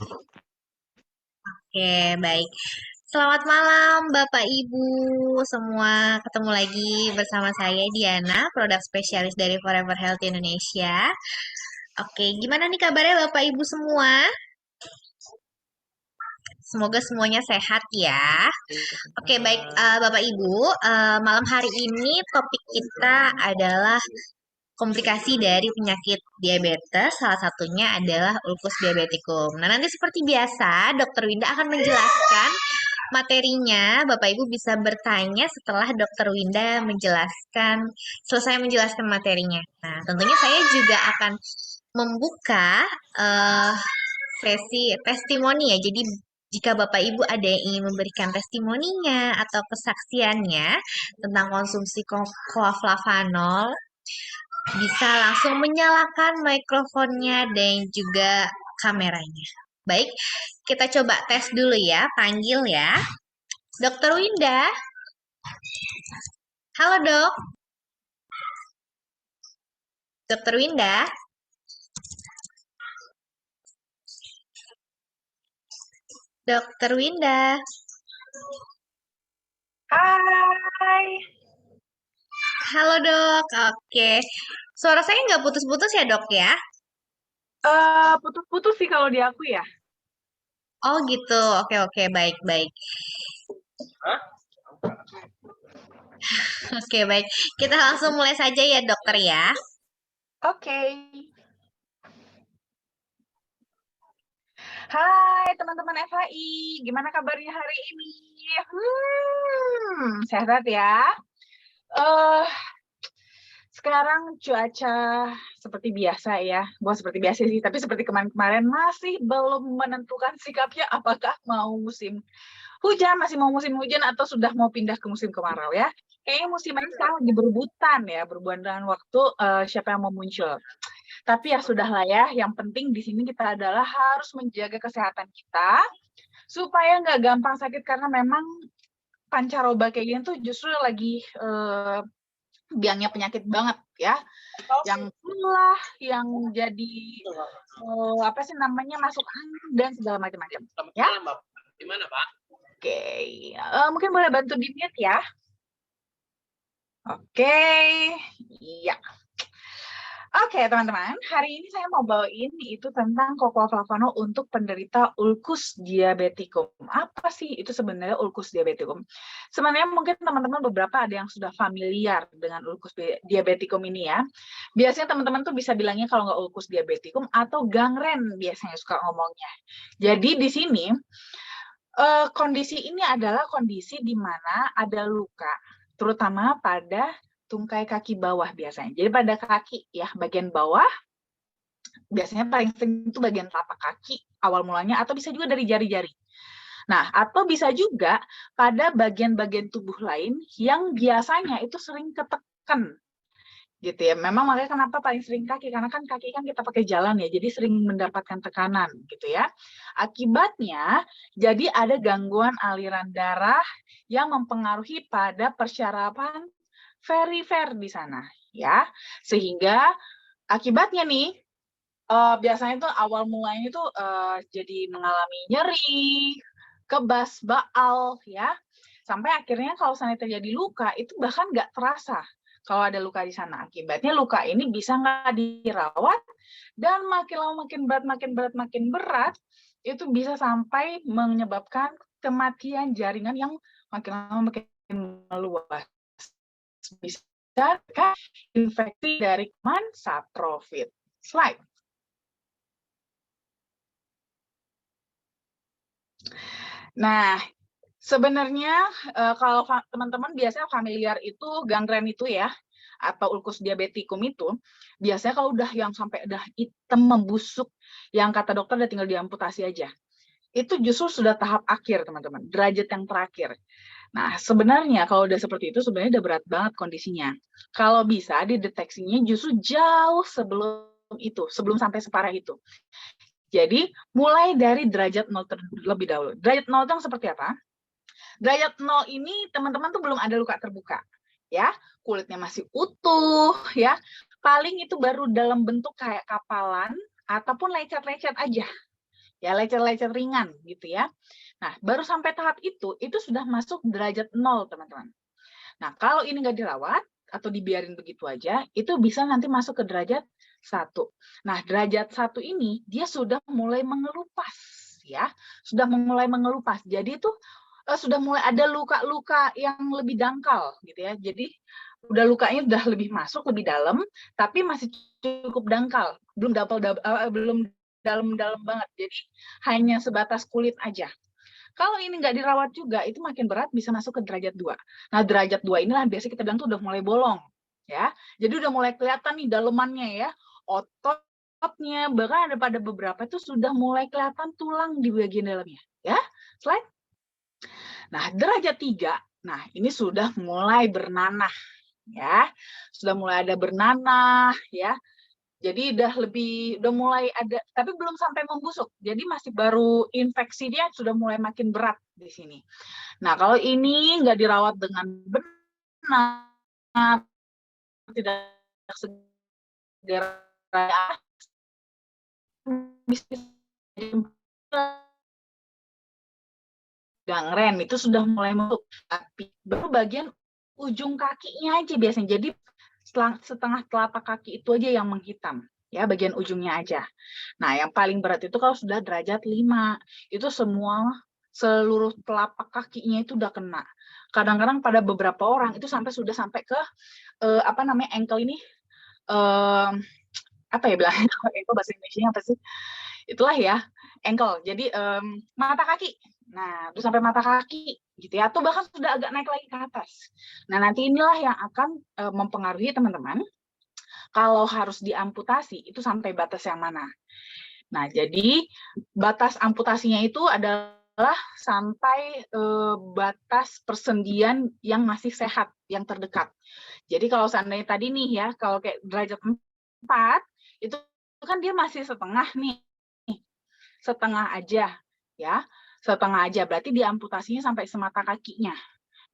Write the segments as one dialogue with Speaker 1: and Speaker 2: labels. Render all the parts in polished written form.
Speaker 1: Oke, baik. Selamat malam Bapak Ibu semua. Ketemu lagi bersama saya Diana, produk spesialis dari Forever Health Indonesia. Oke, gimana nih kabarnya Bapak Ibu semua? Semoga semuanya sehat ya. Oke, baik Bapak Ibu, malam hari ini topik kita adalah komplikasi dari penyakit diabetes, salah satunya adalah ulkus diabetikum. Nah, nanti seperti biasa, Dokter Winda akan menjelaskan materinya. Bapak Ibu bisa bertanya setelah Dokter Winda selesai menjelaskan materinya. Nah, tentunya saya juga akan membuka eh, sesi testimoni ya. Jadi jika Bapak Ibu ada yang ingin memberikan testimoninya atau kesaksiannya tentang konsumsi kloflavanol, bisa langsung menyalakan mikrofonnya dan juga kameranya. Baik, kita coba tes dulu ya, panggil ya. Dokter Winda, halo dok. Dokter Winda, Dokter Winda.
Speaker 2: Hai,
Speaker 1: Halo dok, oke. Suara saya nggak putus-putus ya dok ya?
Speaker 2: putus-putus sih kalau di aku ya.
Speaker 1: Oh gitu, oke oke, baik-baik. Oke baik, kita langsung mulai saja ya dokter ya.
Speaker 2: Oke. Hai teman-teman FHI, gimana kabarnya hari ini? Sehat ya. Eh, Sekarang cuaca seperti biasa ya. Bukan seperti biasa sih, tapi seperti kemarin-kemarin masih belum menentukan sikapnya apakah mau musim hujan, masih mau musim hujan atau sudah mau pindah ke musim kemarau ya. Kayaknya musim ini sekarang lagi berebutan ya, berebutan dengan waktu siapa yang mau muncul. Tapi ya sudahlah ya, yang penting di sini kita adalah harus menjaga kesehatan kita supaya nggak gampang sakit karena memang pancaroba kayak gini tuh justru lagi biangnya penyakit banget ya. Yang lelah, yang jadi apa sih namanya masuk angin dan segala macam-macam. Ya.
Speaker 3: Gimana, Pak?
Speaker 2: Oke, mungkin boleh bantu di mute ya. Oke, iya. Oke, teman-teman, hari ini saya mau bawain itu tentang Flavanol untuk penderita ulkus diabetikum. Apa sih itu sebenarnya ulkus diabetikum? Sebenarnya mungkin teman-teman beberapa ada yang sudah familiar dengan ulkus diabetikum ini ya. Biasanya teman-teman tuh bisa bilangnya kalau nggak ulkus diabetikum atau gangren biasanya suka ngomongnya. Jadi di sini kondisi ini adalah kondisi di mana ada luka, terutama pada tungkai kaki bawah biasanya. Jadi pada kaki ya, bagian bawah, biasanya paling sering itu bagian telapak kaki awal mulanya, atau bisa juga dari jari-jari. Nah, atau bisa juga pada bagian-bagian tubuh lain yang biasanya itu sering ketekan gitu ya. Memang makanya kenapa paling sering kaki, karena kan kaki kan kita pakai jalan ya, jadi sering mendapatkan tekanan gitu ya. Akibatnya jadi ada gangguan aliran darah yang mempengaruhi pada persyaratan perifer di sana ya. Sehingga akibatnya nih biasanya tuh awal mulanya itu jadi mengalami nyeri, kebas, baal ya. Sampai akhirnya kalau misalnya terjadi luka itu bahkan nggak terasa kalau ada luka di sana. Akibatnya luka ini bisa nggak dirawat dan makin lama makin berat itu bisa sampai menyebabkan kematian jaringan yang makin lama makin meluas. Bisa kan infeksi dari kuman saprofit. Slide. Nah, sebenarnya kalau teman-teman biasanya familiar itu gangren itu ya, atau ulkus diabetikum itu, biasanya kalau udah yang sampai udah hitam membusuk, yang kata dokter udah tinggal diamputasi aja. Itu justru sudah tahap akhir, teman-teman, derajat yang terakhir. Nah, sebenarnya kalau udah seperti itu, sebenarnya udah berat banget kondisinya. Kalau bisa dideteksinya justru jauh sebelum itu, sebelum sampai separah itu. Jadi, mulai dari derajat 0 terlebih dahulu. Derajat 0 itu seperti apa? Derajat 0 ini teman-teman tuh belum ada luka terbuka. Ya, kulitnya masih utuh ya. Paling itu baru dalam bentuk kayak kapalan ataupun lecet-lecet aja. ya lecet-lecet ringan gitu ya. Nah, baru sampai tahap itu sudah masuk derajat 0, teman-teman. Nah, kalau ini nggak dirawat atau dibiarin begitu aja, itu bisa nanti masuk ke derajat 1. Nah, derajat 1 ini dia sudah mulai mengelupas ya, sudah mulai mengelupas. Jadi itu sudah mulai ada luka-luka yang lebih dangkal gitu ya. Jadi udah lukanya udah lebih masuk lebih dalam, tapi masih cukup dangkal, belum belum dalam-dalam banget. Jadi hanya sebatas kulit aja. Kalau ini nggak dirawat juga, itu makin berat bisa masuk ke derajat 2. Nah, derajat 2 inilah biasanya kita bilang tuh udah mulai bolong, ya. Jadi udah mulai kelihatan nih dalemannya ya, ototnya, bahkan ada pada beberapa itu sudah mulai kelihatan tulang di bagian dalamnya, ya. Slide. Nah, derajat 3, nah ini sudah mulai bernanah, ya. Sudah mulai ada bernanah, ya. Jadi udah mulai ada, tapi belum sampai membusuk. Jadi masih baru infeksi dia sudah mulai makin berat di sini. Nah, kalau ini nggak dirawat dengan benar, tidak segera bisa gangren itu sudah mulai membusuk. Tapi baru bagian ujung kakinya aja biasanya. Jadi setengah telapak kaki itu aja yang menghitam. Ya, bagian ujungnya aja. Nah, yang paling berat itu kalau sudah derajat 5. Itu seluruh telapak kakinya itu udah kena. Kadang-kadang pada beberapa orang itu sudah sampai ke ankle ini, apa ya bilang ankle bahasa Indonesia apa sih? Itulah ya, ankle. Jadi mata kaki. Nah, terus sampai mata kaki gitu ya, atau bahkan sudah agak naik lagi ke atas. Nah, nanti inilah yang akan mempengaruhi teman-teman kalau harus diamputasi itu sampai batas yang mana. Nah, jadi batas amputasinya itu adalah sampai batas persendian yang masih sehat, yang terdekat. Jadi kalau seandainya tadi nih ya, kalau kayak derajat 4, itu kan dia masih setengah nih. Setengah aja, ya. Setengah aja, berarti diamputasinya sampai semata kakinya.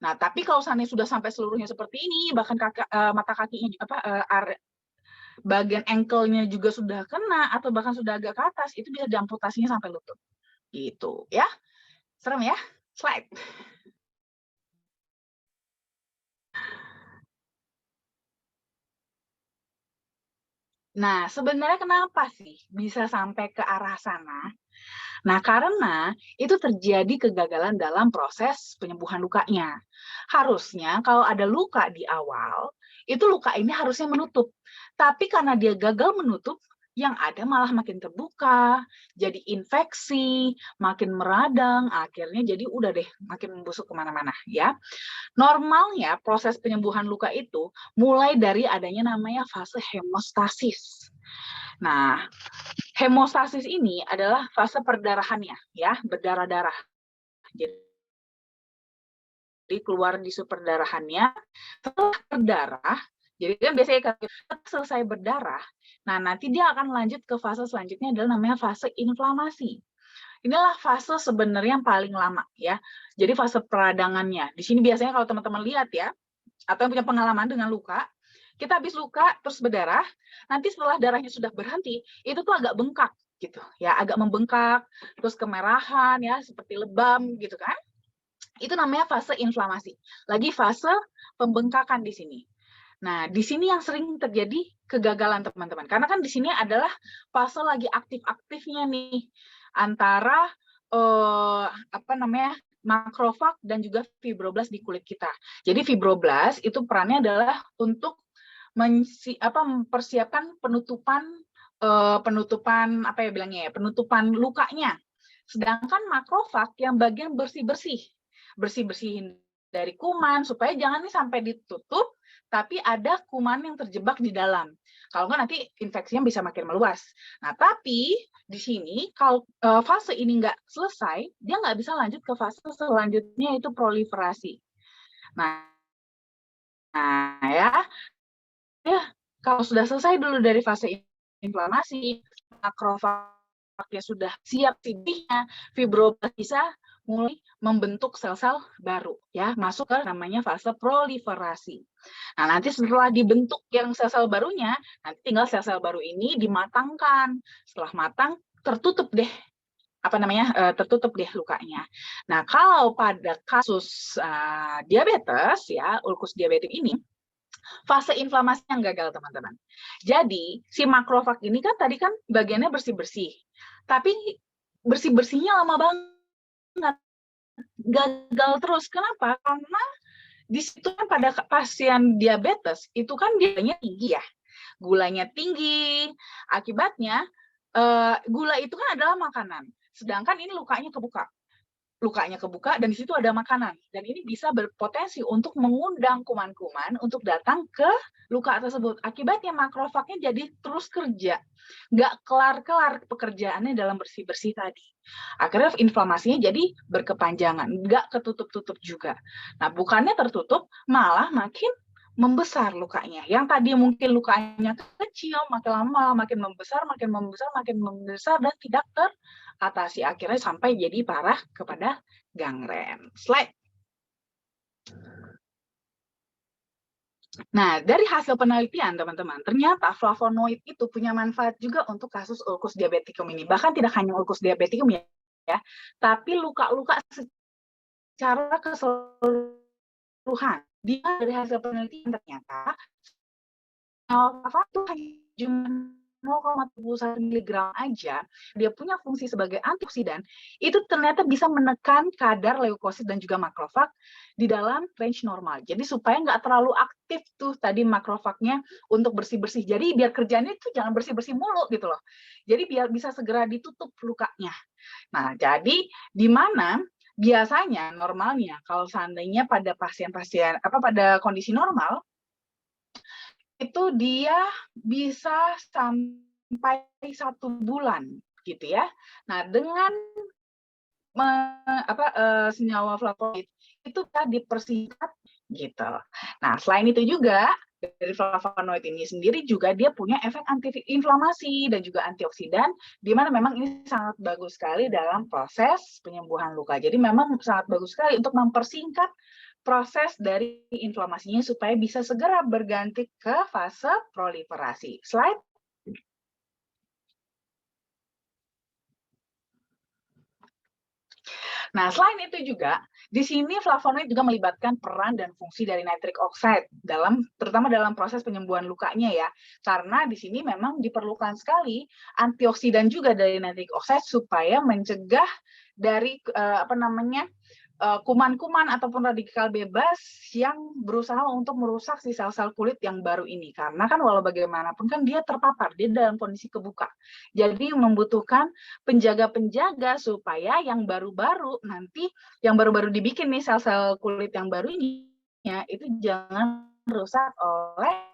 Speaker 2: Nah, tapi kalau seandainya sudah sampai seluruhnya seperti ini, bahkan mata kakinya bagian ankle-nya juga sudah kena atau bahkan sudah agak ke atas, itu bisa diamputasinya sampai lutut. Gitu, ya. Serem ya? Slide. Nah, sebenarnya kenapa sih bisa sampai ke arah sana? Nah, karena itu terjadi kegagalan dalam proses penyembuhan lukanya. Harusnya kalau ada luka di awal, itu luka ini harusnya menutup. Tapi karena dia gagal menutup, yang ada malah makin terbuka, jadi infeksi, makin meradang, akhirnya jadi udah deh makin membusuk kemana-mana ya. Normalnya proses penyembuhan luka itu mulai dari adanya namanya fase hemostasis. Nah, hemostasis ini adalah fase perdarahannya, ya, berdarah-darah. Jadi keluar di perdarahannya, setelah berdarah, jadi kan biasanya kalau selesai berdarah, nah nanti dia akan lanjut ke fase selanjutnya adalah namanya fase inflamasi. Inilah fase sebenarnya yang paling lama ya. Jadi fase peradangannya. Di sini biasanya kalau teman-teman lihat ya, atau yang punya pengalaman dengan luka, kita habis luka terus berdarah, nanti setelah darahnya sudah berhenti, itu tuh agak bengkak gitu ya, agak membengkak, terus kemerahan ya, seperti lebam gitu kan. Itu namanya fase inflamasi. Lagi fase pembengkakan di sini. Nah, di sini yang sering terjadi kegagalan teman-teman. Karena kan di sini adalah fase lagi aktif-aktifnya nih antara makrofag dan juga fibroblast di kulit kita. Jadi fibroblast itu perannya adalah untuk mempersiapkan penutupan lukanya. Sedangkan makrofag yang bagian bersih-bersihin dari kuman supaya jangan nih sampai ditutup tapi ada kuman yang terjebak di dalam. Kalau nggak nanti infeksinya bisa makin meluas. Nah, tapi di sini kalau fase ini nggak selesai, dia nggak bisa lanjut ke fase selanjutnya itu proliferasi. Nah ya, kalau sudah selesai dulu dari fase inflamasi, makrofagnya sudah siap tidihnya, fibroblast bisa mulai membentuk sel-sel baru ya, masuk ke namanya fase proliferasi. Nah, nanti setelah dibentuk yang sel-sel barunya, nanti tinggal sel-sel baru ini dimatangkan. Setelah matang, tertutup deh tertutup deh lukanya. Nah, kalau pada kasus diabetes ya, ulkus diabetik ini, fase inflamasi yang gagal, teman-teman. Jadi, si makrofag ini kan tadi kan bagiannya bersih-bersih. Tapi bersih-bersihnya lama banget. Gagal terus. Kenapa? Karena di situ kan pada pasien diabetes, itu kan gulanya tinggi ya. Gulanya tinggi, akibatnya gula itu kan adalah makanan. Sedangkan ini lukanya kebuka dan di situ ada makanan, dan ini bisa berpotensi untuk mengundang kuman-kuman untuk datang ke luka tersebut. Akibatnya makrofagnya jadi terus kerja, nggak kelar-kelar pekerjaannya dalam bersih-bersih tadi. Akhirnya inflamasinya jadi berkepanjangan, nggak ketutup-tutup juga. Nah, bukannya tertutup, malah makin membesar lukanya. Yang tadi mungkin lukanya kecil, makin lama makin membesar, dan tidak teratasi. Akhirnya sampai jadi parah kepada gangren. Slide. Nah, dari hasil penelitian, teman-teman, ternyata flavonoid itu punya manfaat juga untuk kasus ulkus diabetikum ini. Bahkan tidak hanya ulkus diabetikum ya, tapi luka-luka secara keseluruhan. Dia dari hasil penelitian ternyata itu hanya 0,71 mg aja, dia punya fungsi sebagai antioksidan, itu ternyata bisa menekan kadar leukosit dan juga makrofag di dalam range normal. Jadi supaya nggak terlalu aktif tuh tadi makrofagnya untuk bersih-bersih. Jadi biar kerjanya itu jangan bersih-bersih mulu gitu loh. Jadi biar bisa segera ditutup lukanya. Nah, jadi di mana biasanya normalnya kalau seandainya pada pasien-pasien pada kondisi normal itu dia bisa sampai 1 bulan gitu ya. Nah, dengan senyawa flavonoid itu bisa dipersingkat gitu. Nah, selain itu juga dari flavonoid ini sendiri juga dia punya efek anti-inflamasi dan juga antioksidan, di mana memang ini sangat bagus sekali dalam proses penyembuhan luka. Jadi memang sangat bagus sekali untuk mempersingkat proses dari inflamasinya supaya bisa segera berganti ke fase proliferasi. Slide. Nah, selain itu juga, di sini flavonoid juga melibatkan peran dan fungsi dari nitric oxide terutama dalam proses penyembuhan lukanya ya. Karena di sini memang diperlukan sekali antioksidan juga dari nitric oxide supaya mencegah dari kuman-kuman ataupun radikal bebas yang berusaha untuk merusak si sel-sel kulit yang baru ini. Karena kan walau bagaimanapun kan dia terpapar, dia dalam kondisi kebuka. Jadi membutuhkan penjaga-penjaga supaya yang baru-baru dibikin nih sel-sel kulit yang baru ini ya, itu jangan rusak oleh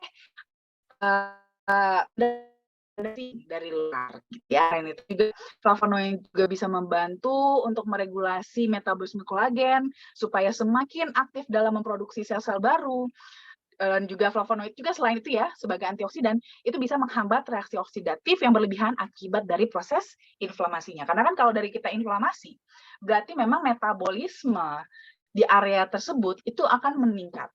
Speaker 2: dari luar ya. Dan itu juga flavonoid juga bisa membantu untuk meregulasi metabolisme kolagen supaya semakin aktif dalam memproduksi sel-sel baru. Dan juga flavonoid juga selain itu ya sebagai antioksidan itu bisa menghambat reaksi oksidatif yang berlebihan akibat dari proses inflamasinya. Karena kan kalau dari kita inflamasi berarti memang metabolisme di area tersebut itu akan meningkat.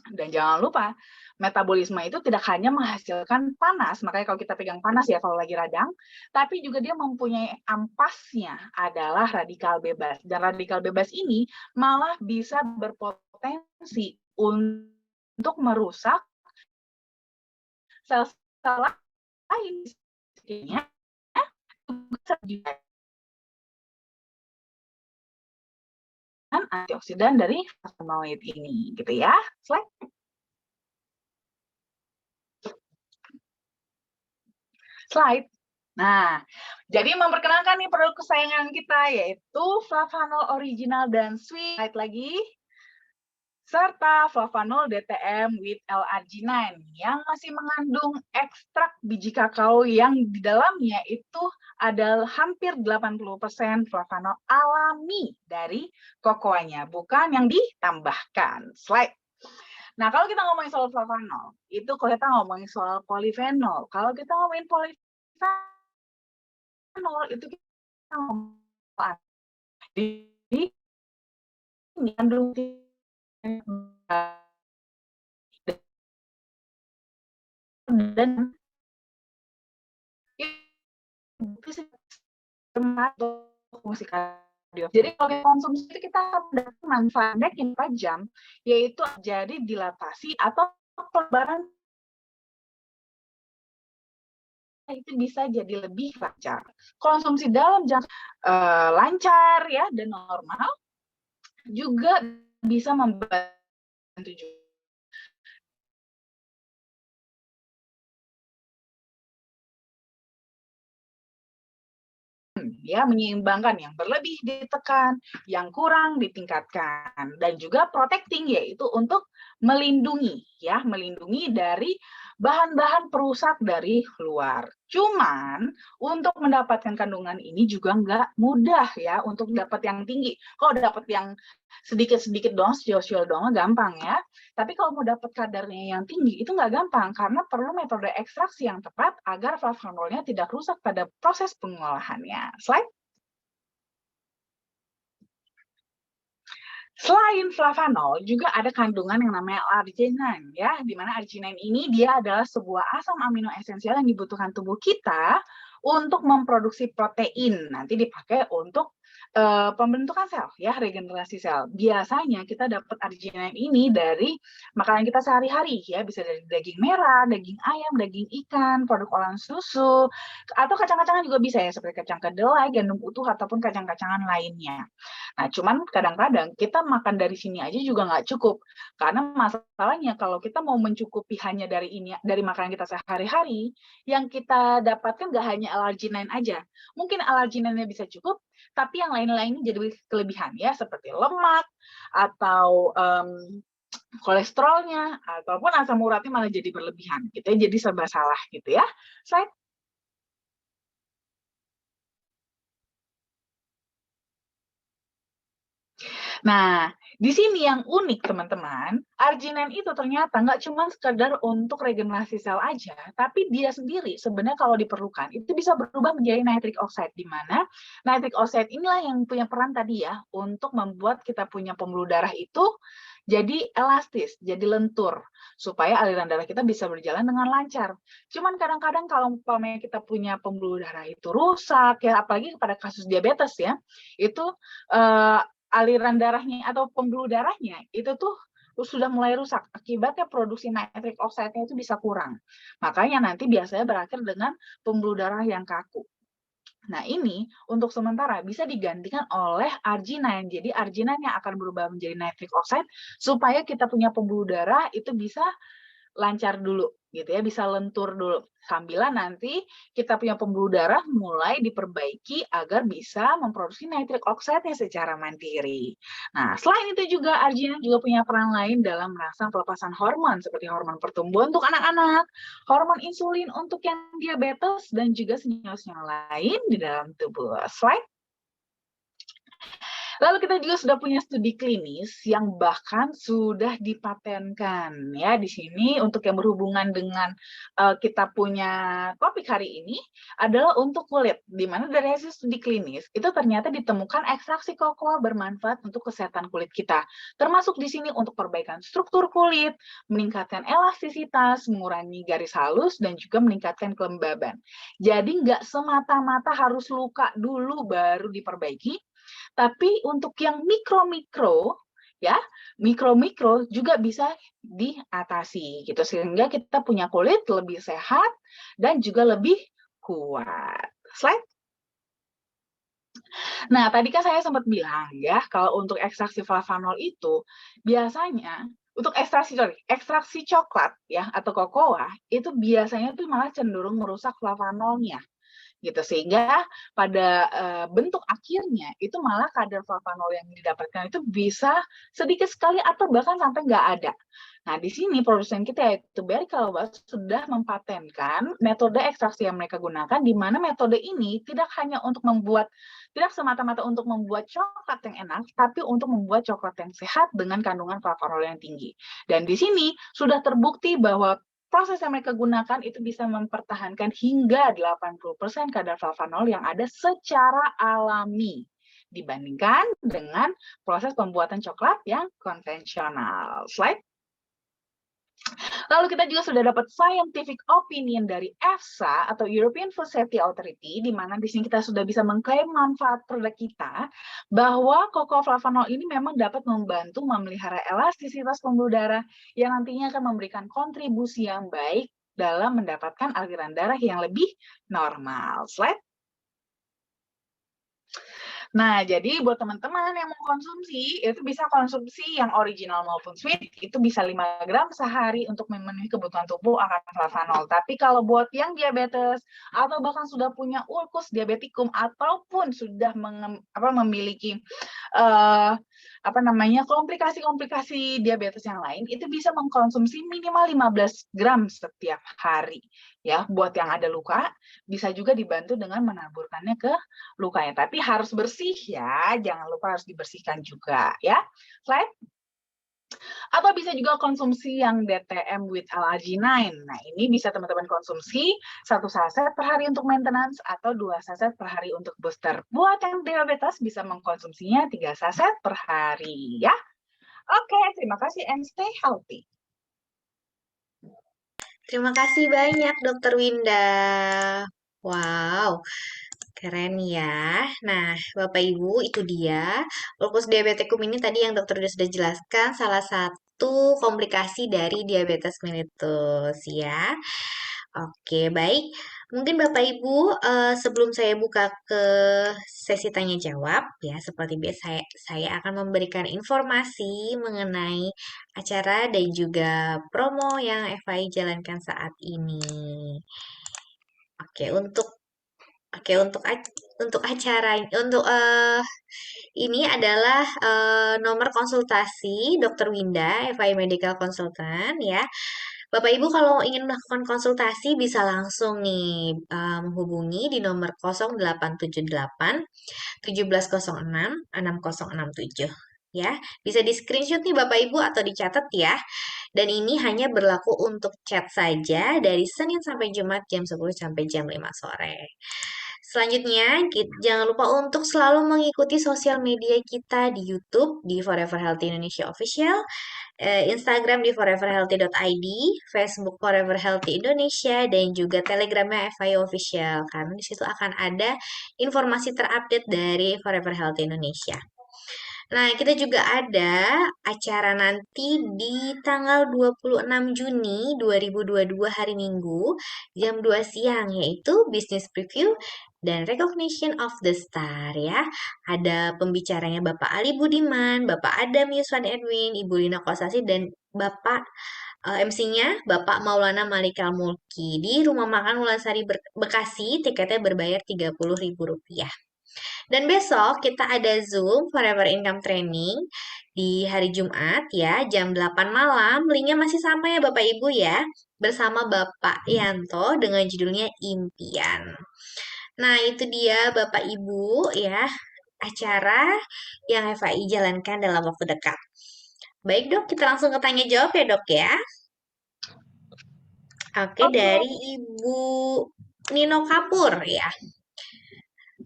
Speaker 2: Dan jangan lupa, metabolisme itu tidak hanya menghasilkan panas, makanya kalau kita pegang panas ya kalau lagi radang, tapi juga dia mempunyai ampasnya adalah radikal bebas. Dan radikal bebas ini malah bisa berpotensi untuk merusak sel-sel lain. Antioksidan dari flavonoid ini, gitu ya. Slide. Slide. Nah, jadi memperkenalkan nih produk kesayangan kita yaitu Flavanol Original dan Sweet. Slide lagi. Serta Flavanol DTM with L-arginine yang masih mengandung ekstrak biji kakao yang di dalamnya itu ada hampir 80% flavanol alami dari kokoanya, bukan yang ditambahkan. Slide. Nah, kalau kita ngomongin soal flavanol, itu kalau kita ngomongin soal polifenol. Kalau kita ngomongin polifenol, itu kita ngomongin jadi mengandung dan fungsi kardio. Jadi kalau kita konsumsi itu kita dapat manfaat yang 4 jam, yaitu jadi dilatasi atau pelebaran itu bisa jadi lebih lancar. Konsumsi dalam jangka lancar ya dan normal juga bisa membantu juga. Ya, menyeimbangkan yang berlebih ditekan, yang kurang ditingkatkan, dan juga protecting yaitu untuk melindungi ya, melindungi dari bahan-bahan perusak dari luar. Cuman untuk mendapatkan kandungan ini juga nggak mudah ya untuk dapat yang tinggi. Kalau dapat yang sedikit-sedikit doang, secil-secil doang gampang ya. Tapi kalau mau dapat kadarnya yang tinggi itu nggak gampang karena perlu metode ekstraksi yang tepat agar flavanolnya tidak rusak pada proses pengolahannya. Slide. Selain flavanol, juga ada kandungan yang namanya arginine, ya, di mana arginine ini dia adalah sebuah asam amino esensial yang dibutuhkan tubuh kita untuk memproduksi protein. Nanti dipakai untuk pembentukan sel, ya, regenerasi sel. Biasanya kita dapat arginine ini dari makanan kita sehari-hari, ya, bisa dari daging merah, daging ayam, daging ikan, produk olahan susu, atau kacang-kacangan juga bisa ya, seperti kacang kedelai, gandum utuh, ataupun kacang-kacangan lainnya. Nah, cuman kadang-kadang kita makan dari sini aja juga nggak cukup. Karena masalahnya kalau kita mau mencukupi hanya dari ini, dari makanan kita sehari-hari, yang kita dapatkan nggak hanya L-arginine aja. Mungkin L-arginine-nya bisa cukup, tapi yang lain-lainnya jadi kelebihan ya, seperti lemak, atau kolesterolnya, ataupun asam uratnya malah jadi berlebihan, gitu ya, jadi serba salah gitu ya. Slide. Nah, di sini yang unik teman-teman, arginine itu ternyata nggak cuma sekedar untuk regenerasi sel aja, tapi dia sendiri sebenarnya kalau diperlukan itu bisa berubah menjadi nitric oxide, di mana nitric oxide inilah yang punya peran tadi ya untuk membuat kita punya pembuluh darah itu jadi elastis, jadi lentur, supaya aliran darah kita bisa berjalan dengan lancar. Cuman kadang-kadang kalau umpamanya kita punya pembuluh darah itu rusak, ya apalagi pada kasus diabetes ya, itu aliran darahnya atau pembuluh darahnya itu tuh sudah mulai rusak. Akibatnya produksi nitric oxide-nya itu bisa kurang. Makanya nanti biasanya berakhir dengan pembuluh darah yang kaku. Nah, ini untuk sementara bisa digantikan oleh arginine. Jadi arginine yang akan berubah menjadi nitric oxide supaya kita punya pembuluh darah itu bisa lancar dulu gitu ya, bisa lentur dulu. Sambilan nanti kita punya pembuluh darah mulai diperbaiki agar bisa memproduksi nitric oxide-nya secara mandiri. Nah, selain itu juga arginine juga punya peran lain dalam merangsang pelepasan hormon seperti hormon pertumbuhan untuk anak-anak, hormon insulin untuk yang diabetes, dan juga senyawa-senyawa lain di dalam tubuh. Slide. Lalu kita juga sudah punya studi klinis yang bahkan sudah dipatenkan ya di sini untuk yang berhubungan dengan kita punya topik hari ini adalah untuk kulit, di mana dari hasil studi klinis itu ternyata ditemukan ekstraksi kokoa bermanfaat untuk kesehatan kulit kita, termasuk di sini untuk perbaikan struktur kulit, meningkatkan elastisitas, mengurangi garis halus, dan juga meningkatkan kelembaban. Jadi nggak semata-mata harus luka dulu baru diperbaiki, tapi untuk yang mikro-mikro, ya, mikro-mikro juga bisa diatasi gitu sehingga kita punya kulit lebih sehat dan juga lebih kuat. Slide. Nah, tadi kan saya sempat bilang ya, kalau untuk ekstraksi flavanol itu biasanya untuk ekstraksi coklat ya atau kokoa itu biasanya tuh malah cenderung merusak flavanolnya gitu sehingga pada bentuk akhirnya itu malah kadar flavanol yang didapatkan itu bisa sedikit sekali atau bahkan sampai nggak ada. Nah, di sini produsen kita yaitu Berry Callebaut sudah mempatenkan metode ekstraksi yang mereka gunakan, di mana metode ini tidak hanya untuk membuat, tidak semata-mata untuk membuat coklat yang enak, tapi untuk membuat coklat yang sehat dengan kandungan flavanol yang tinggi. Dan di sini sudah terbukti bahwa proses yang mereka gunakan itu bisa mempertahankan hingga 80% kadar flavanol yang ada secara alami dibandingkan dengan proses pembuatan coklat yang konvensional. Slide. Lalu kita juga sudah dapat scientific opinion dari EFSA atau European Food Safety Authority, di mana di sini kita sudah bisa mengklaim manfaat produk kita, bahwa cocoflavanol ini memang dapat membantu memelihara elastisitas pembuluh darah yang nantinya akan memberikan kontribusi yang baik dalam mendapatkan aliran darah yang lebih normal. Slide. Nah, jadi buat teman-teman yang mau konsumsi, itu bisa konsumsi yang original maupun sweet, itu bisa 5 gram sehari untuk memenuhi kebutuhan tubuh akan flavanol. Tapi kalau buat yang diabetes, atau bahkan sudah punya ulkus diabetikum, ataupun sudah memiliki komplikasi-komplikasi diabetes yang lain, itu bisa mengkonsumsi minimal 15 gram setiap hari. Ya, buat yang ada luka, bisa juga dibantu dengan menaburkannya ke lukanya. Tapi harus bersih ya, jangan lupa harus dibersihkan juga ya. Slide. Atau bisa juga konsumsi yang DTM with L-arginine. Nah, ini bisa teman-teman konsumsi 1 saset per hari untuk maintenance atau 2 saset per hari untuk booster. Buat yang diabetes bisa mengkonsumsinya 3 saset per hari ya. Oke, terima kasih and stay healthy.
Speaker 1: Terima kasih banyak, Dokter Winda. Wow, keren ya. Nah, Bapak Ibu, itu dia. Ulkus diabeticum ini tadi yang dokter sudah jelaskan, salah satu komplikasi dari diabetes mellitus ya. Oke, baik. Mungkin Bapak Ibu, sebelum saya buka ke sesi tanya jawab, ya seperti biasa saya akan memberikan informasi mengenai acara dan juga promo yang FI jalankan saat ini. Oke, untuk acara untuk ini adalah nomor konsultasi Dokter Winda, FI Medical Consultant ya. Bapak Ibu kalau ingin melakukan konsultasi bisa langsung nih menghubungi di nomor 0878 1706 6067 ya. Bisa di screenshot nih Bapak Ibu atau dicatat ya. Dan ini hanya berlaku untuk chat saja dari Senin sampai Jumat jam 10 sampai jam 5 sore. Selanjutnya, jangan lupa untuk selalu mengikuti sosial media kita di YouTube di Forever Healthy Indonesia Official, Instagram di foreverhealthy.id, Facebook Forever Healthy Indonesia, dan juga Telegramnya FI Official. Karena di situ akan ada informasi terupdate dari Forever Healthy Indonesia. Nah, kita juga ada acara nanti di tanggal 26 Juni 2022 hari Minggu jam 2 siang yaitu Business Preview dan Recognition of the Star ya. Ada pembicaranya Bapak Ali Budiman, Bapak Adam Yuswan Edwin, Ibu Lina Kosasi dan Bapak MC-nya Bapak Maulana Malikal Mulki di Rumah Makan Wulansari Bekasi, tiketnya berbayar Rp30.000. Dan besok kita ada Zoom Forever Income Training di hari Jumat ya, jam 8 malam. Linknya masih sama ya Bapak Ibu ya, bersama Bapak Yanto dengan judulnya Impian. Nah, itu dia Bapak Ibu ya, acara yang FAI jalankan dalam waktu dekat. Baik dok, kita langsung ke tanya jawab ya dok ya. Oke, dari Ibu Nino Kapur ya.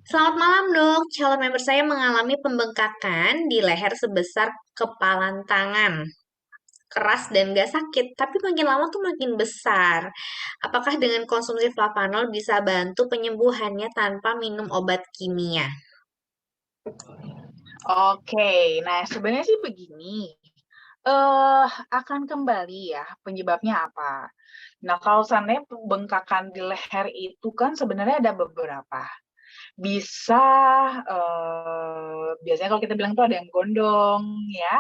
Speaker 1: Selamat malam dok, calon member saya mengalami pembengkakan di leher sebesar kepalan tangan. Keras dan gak sakit, tapi makin lama tuh makin besar. Apakah dengan konsumsi flavanol bisa bantu penyembuhannya tanpa minum obat kimia?
Speaker 2: Oke, nah sebenarnya sih begini. Akan kembali ya penyebabnya apa. Nah, kalau seandainya pembengkakan di leher itu kan sebenarnya ada beberapa. Bisa biasanya kalau kita bilang tuh ada yang gondong ya,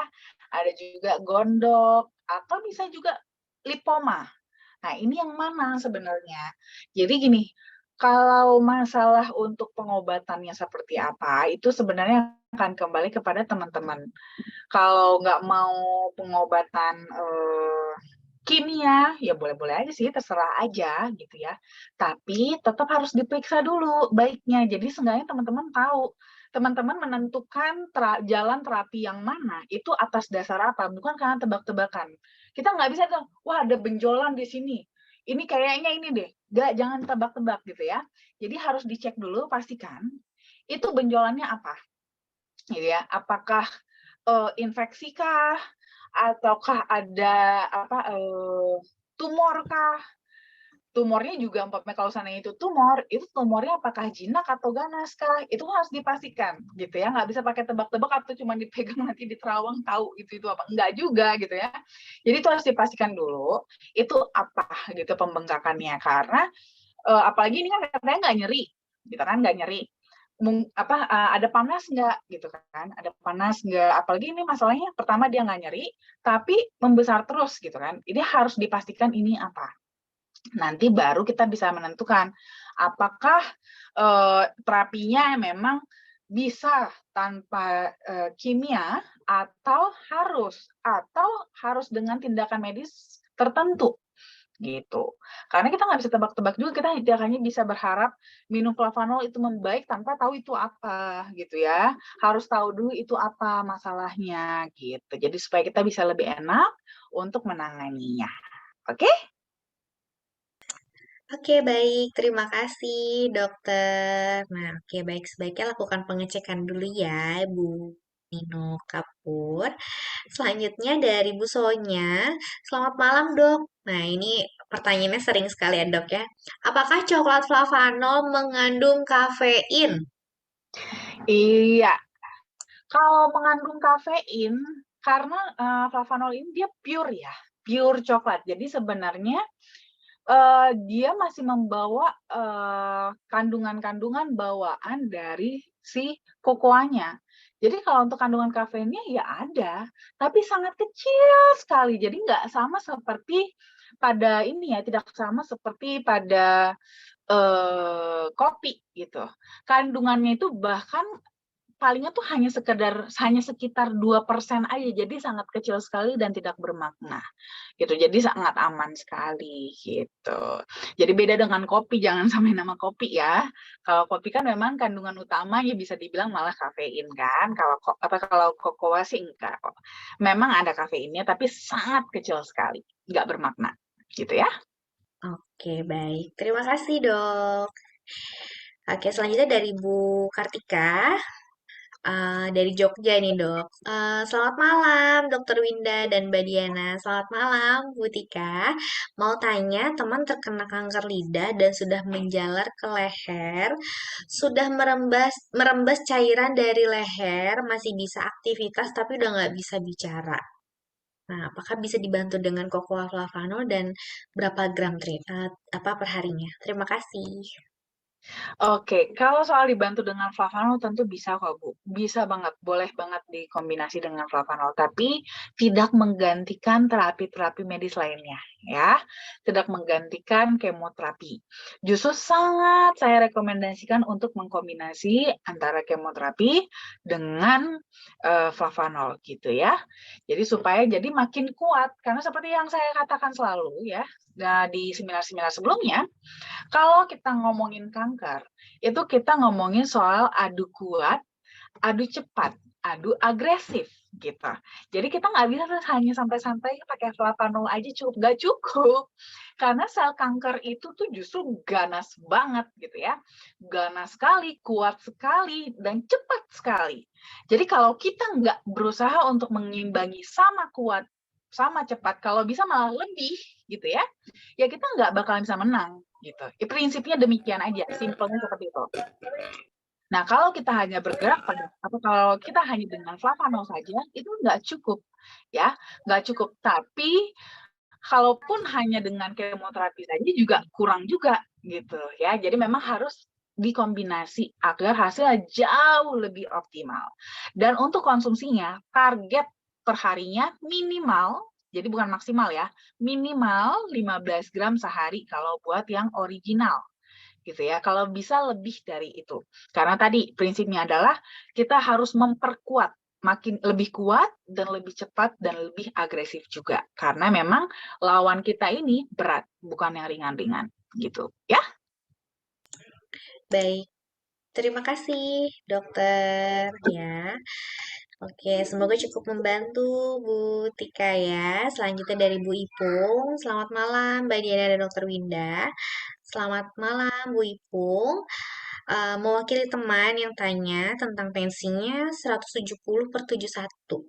Speaker 2: ada juga gondok atau bisa juga lipoma. Nah, ini yang mana sebenarnya? Jadi gini, kalau masalah untuk pengobatannya seperti apa, itu sebenarnya akan kembali kepada teman-teman. Kalau nggak mau pengobatan kimia, ya boleh-boleh aja sih, terserah aja gitu ya. Tapi tetap harus diperiksa dulu baiknya. Jadi seenggaknya teman-teman tahu, teman-teman menentukan jalan terapi yang mana itu atas dasar apa, bukan karena tebak-tebakan. Kita nggak bisa tuh, wah ada benjolan di sini. Ini kayaknya ini deh. Nggak, jangan tebak-tebak gitu ya. Jadi harus dicek dulu, pastikan itu benjolannya apa. Gitu ya. Apakah infeksi kah? ataukah ada tumor kah? Tumornya juga umpamanya kalau seandainya itu tumornya apakah jinak atau ganas kah? Itu harus dipastikan gitu ya. Nggak bisa pakai tebak-tebak atau cuma dipegang nanti di terawang tahu itu apa. Enggak juga gitu ya. Jadi itu harus dipastikan dulu itu apa gitu pembengkakannya, karena apalagi ini kan katanya nggak nyeri, gitu kan, nggak nyeri. Ada panas nggak gitu kan, ada panas nggak, apalagi ini masalahnya pertama dia nggak nyeri tapi membesar terus gitu kan, ini harus dipastikan ini apa. Nanti baru kita bisa menentukan apakah terapinya memang bisa tanpa kimia atau harus dengan tindakan medis tertentu gitu. Karena kita nggak bisa tebak-tebak juga, kita tidak hanya bisa berharap minum flavanol itu membaik tanpa tahu itu apa gitu ya. Harus tahu dulu itu apa masalahnya gitu. Jadi supaya kita bisa lebih enak untuk menanganinya. Oke?
Speaker 1: Oke, baik. Terima kasih, dokter. Nah, oke, baik. Sebaiknya lakukan pengecekan dulu ya, Bu Nino Kapur. Selanjutnya dari Bu Sonya. Selamat malam, dok. Nah, ini pertanyaannya sering sekali ya, dok ya. Apakah coklat flavanol mengandung kafein?
Speaker 2: Iya, kalau mengandung kafein, karena flavanol ini dia pure ya, pure coklat. Jadi sebenarnya dia masih membawa kandungan-kandungan bawaan dari si kokoanya. Jadi kalau untuk kandungan kafeinnya ya ada, tapi sangat kecil sekali. Jadi nggak sama seperti pada ini ya, tidak sama seperti pada kopi gitu. Kandungannya itu bahkan palingnya tuh hanya sekitar 2% aja, jadi sangat kecil sekali dan tidak bermakna, gitu. Jadi sangat aman sekali, gitu. Jadi beda dengan kopi, jangan sampai nama kopi ya. Kalau kopi kan memang kandungan utamanya bisa dibilang malah kafein kan, kalau kokoa sih enggak kok. Memang ada kafeinnya tapi sangat kecil sekali, nggak bermakna, gitu ya.
Speaker 1: Oke, baik. Terima kasih, dok. Oke, selanjutnya dari Bu Kartika. Dari Jogja nih dok. Selamat malam Dokter Winda dan Mbak Diana. Selamat malam Bu Tika. Mau tanya teman terkena kanker lidah dan sudah menjalar ke leher, sudah merembas merembas cairan dari leher, masih bisa aktivitas tapi udah nggak bisa bicara. Nah, apakah bisa dibantu dengan Cocoa Flavano dan berapa gram apa per harinya? Terima kasih.
Speaker 2: Oke, kalau soal dibantu dengan flavanol tentu bisa kok, Bu. Bisa banget, boleh banget dikombinasi dengan flavanol, tapi tidak menggantikan terapi-terapi medis lainnya, ya. Tidak menggantikan kemoterapi. Justru sangat saya rekomendasikan untuk mengkombinasi antara kemoterapi dengan flavanol gitu ya. Jadi supaya jadi makin kuat, karena seperti yang saya katakan selalu ya, di seminar-seminar sebelumnya, kalau kita ngomongin kanker, itu kita ngomongin soal adu kuat, adu cepat, adu agresif gitu. Jadi kita nggak bisa terus hanya sampai-sampai pakai flavanol aja cukup, nggak cukup. Karena sel kanker itu tuh justru ganas banget gitu ya. Ganas sekali, kuat sekali, dan cepat sekali. Jadi kalau kita nggak berusaha untuk mengimbangi sama kuat, sama cepat, kalau bisa malah lebih gitu ya kita nggak bakalan bisa menang gitu. Prinsipnya demikian aja, simpelnya seperti itu. Nah, kalau kita hanya bergerak atau kalau kita hanya dengan flavanol saja, itu nggak cukup, ya, nggak cukup. Tapi kalaupun hanya dengan kemoterapi saja juga kurang juga, gitu ya. Jadi memang harus dikombinasi agar hasilnya jauh lebih optimal. Dan untuk konsumsinya, target perharinya minimal, jadi bukan maksimal ya, minimal 15 gram sehari kalau buat yang original gitu ya. Kalau bisa lebih dari itu. Karena tadi prinsipnya adalah kita harus memperkuat, makin lebih kuat dan lebih cepat dan lebih agresif juga. Karena memang lawan kita ini berat, bukan yang ringan-ringan gitu. Ya.
Speaker 1: Baik. Terima kasih, dokter. Ya, oke. Semoga cukup membantu, Bu Tika ya. Selanjutnya dari Bu Ipung. Selamat malam, Mbak Diana dan Dokter Winda. Selamat malam, Bu Ipung. Mewakili teman yang tanya tentang tensinya 170/71.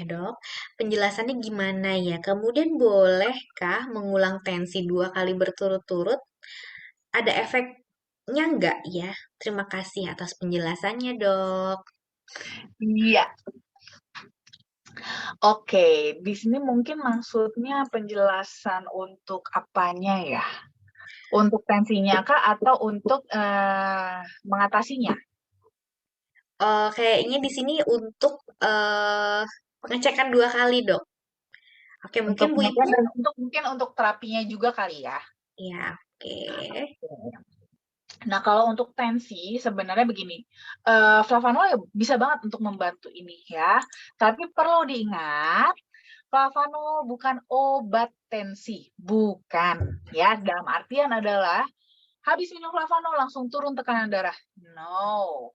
Speaker 1: Dok, penjelasannya gimana ya? Kemudian bolehkah mengulang tensi 2 kali berturut-turut? Ada efeknya nggak ya? Terima kasih atas penjelasannya, Dok.
Speaker 2: Iya, oke. Di sini mungkin maksudnya penjelasan untuk apanya ya? Untuk tensinya kah atau untuk mengatasinya?
Speaker 1: Kayaknya di sini untuk pengecekan 2 kali, Dok. Oke, mungkin
Speaker 2: Untuk
Speaker 1: Bu
Speaker 2: penelitian
Speaker 1: Ibu.
Speaker 2: dan untuk mungkin untuk terapinya juga kali ya.
Speaker 1: Ya, oke.
Speaker 2: Nah, kalau untuk tensi sebenarnya begini, flavanol ya bisa banget untuk membantu ini ya. Tapi perlu diingat, flavanol bukan obat tensi, bukan ya. Dalam artian adalah habis minum flavanol langsung turun tekanan darah. No,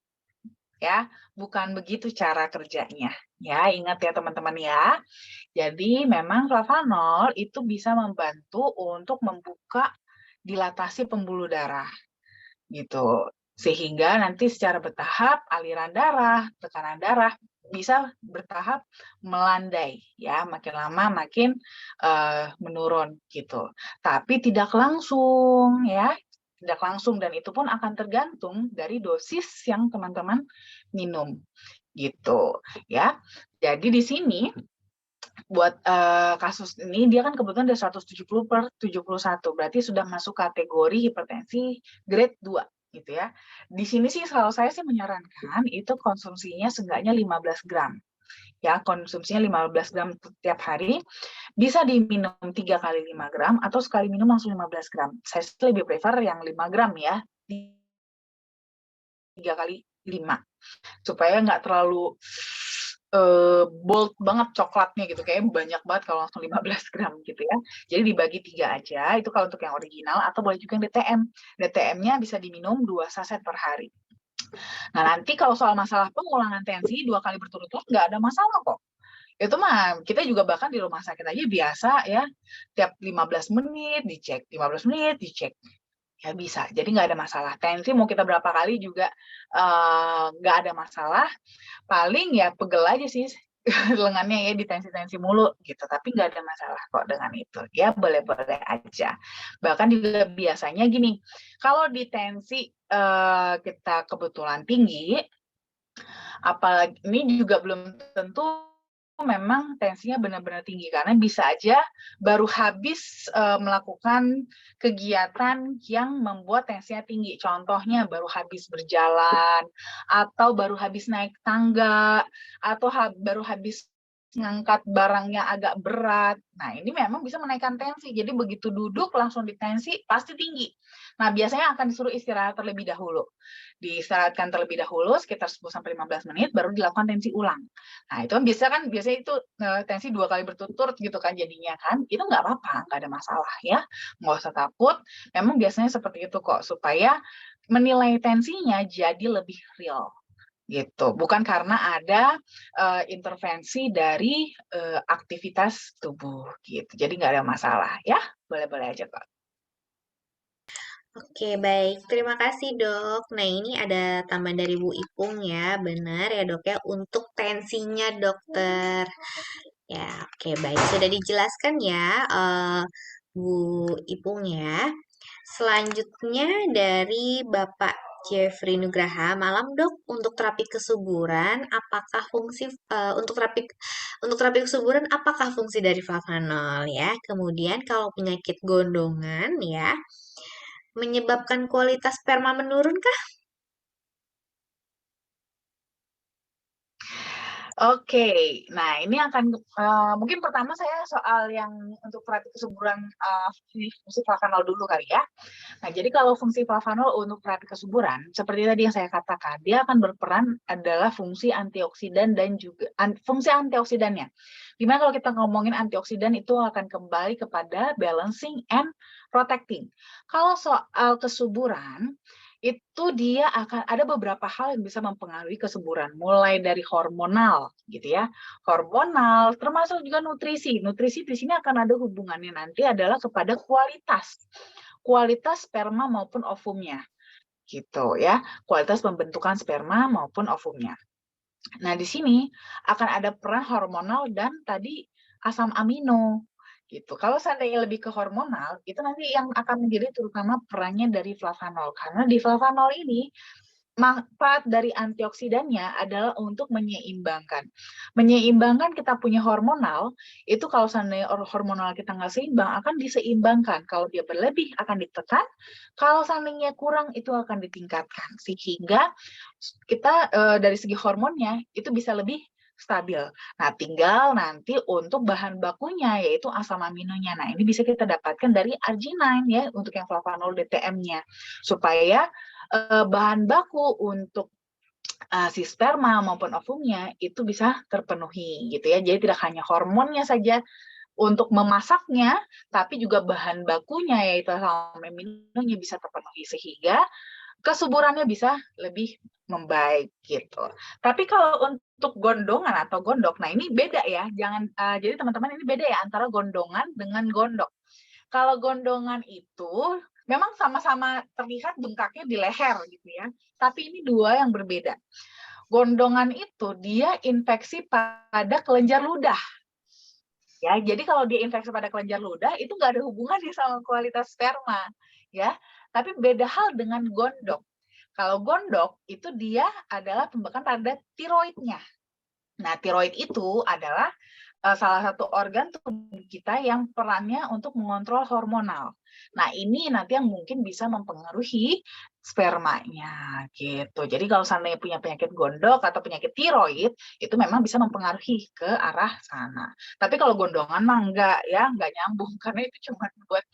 Speaker 2: ya, bukan begitu cara kerjanya. Ya, ingat ya teman-teman ya. Jadi memang flavanol itu bisa membantu untuk membuka dilatasi pembuluh darah gitu. Sehingga nanti secara bertahap aliran darah, tekanan darah bisa bertahap melandai ya, makin lama makin menurun gitu. Tapi tidak langsung ya, tidak langsung dan itu pun akan tergantung dari dosis yang teman-teman minum gitu ya. Jadi di sini buat kasus ini dia kan kebetulan ada 170/71 berarti sudah masuk kategori hipertensi grade 2 gitu ya. Di sini sih kalau saya sih menyarankan itu konsumsinya seenggaknya 15 gram. Ya, konsumsinya 15 gram setiap hari, bisa diminum 3 kali 5 gram atau sekali minum langsung 15 gram. Saya lebih prefer yang 5 gram ya, 3 kali 5 supaya nggak terlalu bold banget coklatnya gitu, kayak banyak banget kalau langsung 15 gram gitu ya. Jadi dibagi 3 aja, itu kalau untuk yang original, atau boleh juga yang DTM. DTM-nya bisa diminum 2 saset per hari. Nah nanti kalau soal masalah pengulangan tensi 2 kali berturut-turut nggak ada masalah kok. Itu mah kita juga bahkan di rumah sakit aja biasa ya, tiap 15 menit dicek, 15 menit dicek. Ya bisa, jadi nggak ada masalah. Tensi mau kita berapa kali juga nggak ada masalah. Paling ya pegel aja sih lengannya ya di tensi-tensi mulu gitu, tapi nggak ada masalah kok dengan itu. Ya boleh-boleh aja. Bahkan juga biasanya gini, kalau di tensi kita kebetulan tinggi, apalagi ini juga belum tentu memang tensinya benar-benar tinggi karena bisa aja baru habis melakukan kegiatan yang membuat tensinya tinggi. Contohnya baru habis berjalan atau baru habis naik tangga atau baru habis ngangkat barangnya agak berat. Nah, ini memang bisa menaikkan tensi. Jadi begitu duduk langsung ditensi pasti tinggi. Nah, biasanya akan disuruh istirahat terlebih dahulu. Diistirahatkan terlebih dahulu sekitar 10 sampai 15 menit baru dilakukan tensi ulang. Nah, itu kan biasanya itu tensi 2 kali berturut-turut gitu kan jadinya kan. Itu nggak apa-apa, nggak ada masalah ya. Nggak usah takut. Memang biasanya seperti itu kok supaya menilai tensinya jadi lebih real gitu. Bukan karena ada intervensi dari aktivitas tubuh gitu. Jadi nggak ada masalah ya. Boleh-boleh aja kok.
Speaker 1: Oke, baik. Terima kasih, Dok. Nah, ini ada tambahan dari Bu Ipung ya. Benar ya, Dok ya. Untuk tensinya, dokter. Ya, oke, baik. Sudah dijelaskan ya, Bu Ipung ya. Selanjutnya dari Bapak Jeffrey Nugraha, malam dok. Untuk terapi kesuburan, apakah fungsi untuk terapi kesuburan apakah fungsi dari flavanol ya? Kemudian kalau penyakit gondongan ya, menyebabkan kualitas sperma menurun kah?
Speaker 2: Oke, nah ini akan mungkin pertama saya soal yang untuk terapi kesuburan fungsi flavanol dulu kali ya. Nah, jadi kalau fungsi flavanol untuk terapi kesuburan, seperti tadi yang saya katakan, dia akan berperan adalah fungsi antioksidan dan juga fungsi antioksidannya. Dimana kalau kita ngomongin antioksidan itu akan kembali kepada balancing and protecting. Kalau soal kesuburan, itu dia akan ada beberapa hal yang bisa mempengaruhi kesuburan, mulai dari hormonal gitu ya. Hormonal termasuk juga nutrisi. Nutrisi di sini akan ada hubungannya nanti adalah kepada kualitas sperma maupun ovumnya gitu ya, kualitas pembentukan sperma maupun ovumnya. Nah, di sini akan ada peran hormonal dan tadi asam amino gitu. Kalau seandainya lebih ke hormonal, itu nanti yang akan menjadi terutama perannya dari flavanol. Karena di flavanol ini manfaat dari antioksidannya adalah untuk menyeimbangkan. Menyeimbangkan kita punya hormonal, itu kalau seandainya hormonal kita nggak seimbang, akan diseimbangkan. Kalau dia berlebih akan ditekan, kalau seandainya kurang itu akan ditingkatkan. Sehingga kita dari segi hormonnya itu bisa lebih stabil. Nah, tinggal nanti untuk bahan bakunya yaitu asam aminonya. Nah, ini bisa kita dapatkan dari arginine ya untuk yang flavanol DTM-nya. Supaya bahan baku untuk si sperma maupun ovumnya itu bisa terpenuhi gitu ya. Jadi tidak hanya hormonnya saja untuk memasaknya, tapi juga bahan bakunya yaitu asam aminonya bisa terpenuhi sehingga kesuburannya bisa lebih membaik gitu. Tapi kalau untuk gondongan atau gondok, nah ini beda ya. Jangan jadi teman-teman ini beda ya antara gondongan dengan gondok. Kalau gondongan itu memang sama-sama terlihat bengkaknya di leher gitu ya. Tapi ini dua yang berbeda. Gondongan itu dia infeksi pada kelenjar ludah. Ya, jadi kalau dia infeksi pada kelenjar ludah itu nggak ada hubungannya sama kualitas sperma, ya. Tapi beda hal dengan gondok. Kalau gondok itu dia adalah pembengkakan pada tiroidnya. Nah, tiroid itu adalah salah satu organ tubuh kita yang perannya untuk mengontrol hormonal. Nah, ini nanti yang mungkin bisa mempengaruhi spermanya gitu. Jadi kalau seandainya punya penyakit gondok atau penyakit tiroid, itu memang bisa mempengaruhi ke arah sana. Tapi kalau gondongan mah enggak ya, enggak nyambung karena itu cuma buat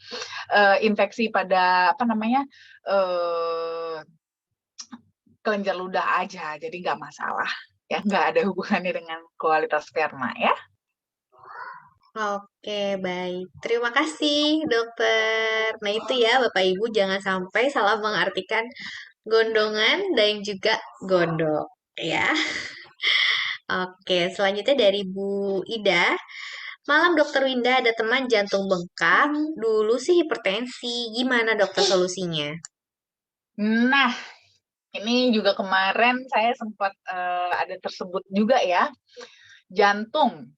Speaker 2: infeksi pada apa namanya? eh kelenjar ludah aja, jadi nggak masalah. Ya, nggak ada hubungannya dengan kualitas sperma ya.
Speaker 1: Oke, baik. Terima kasih, dokter. Nah, itu ya, Bapak Ibu, jangan sampai salah mengartikan gondongan dan juga gondok, ya. Oke, selanjutnya dari Bu Ida. Malam, Dokter Winda, ada teman jantung bengkak. Dulu sih hipertensi. Gimana, dokter, solusinya?
Speaker 2: Nah, ini juga kemarin saya sempat ada tersebut juga ya, jantung.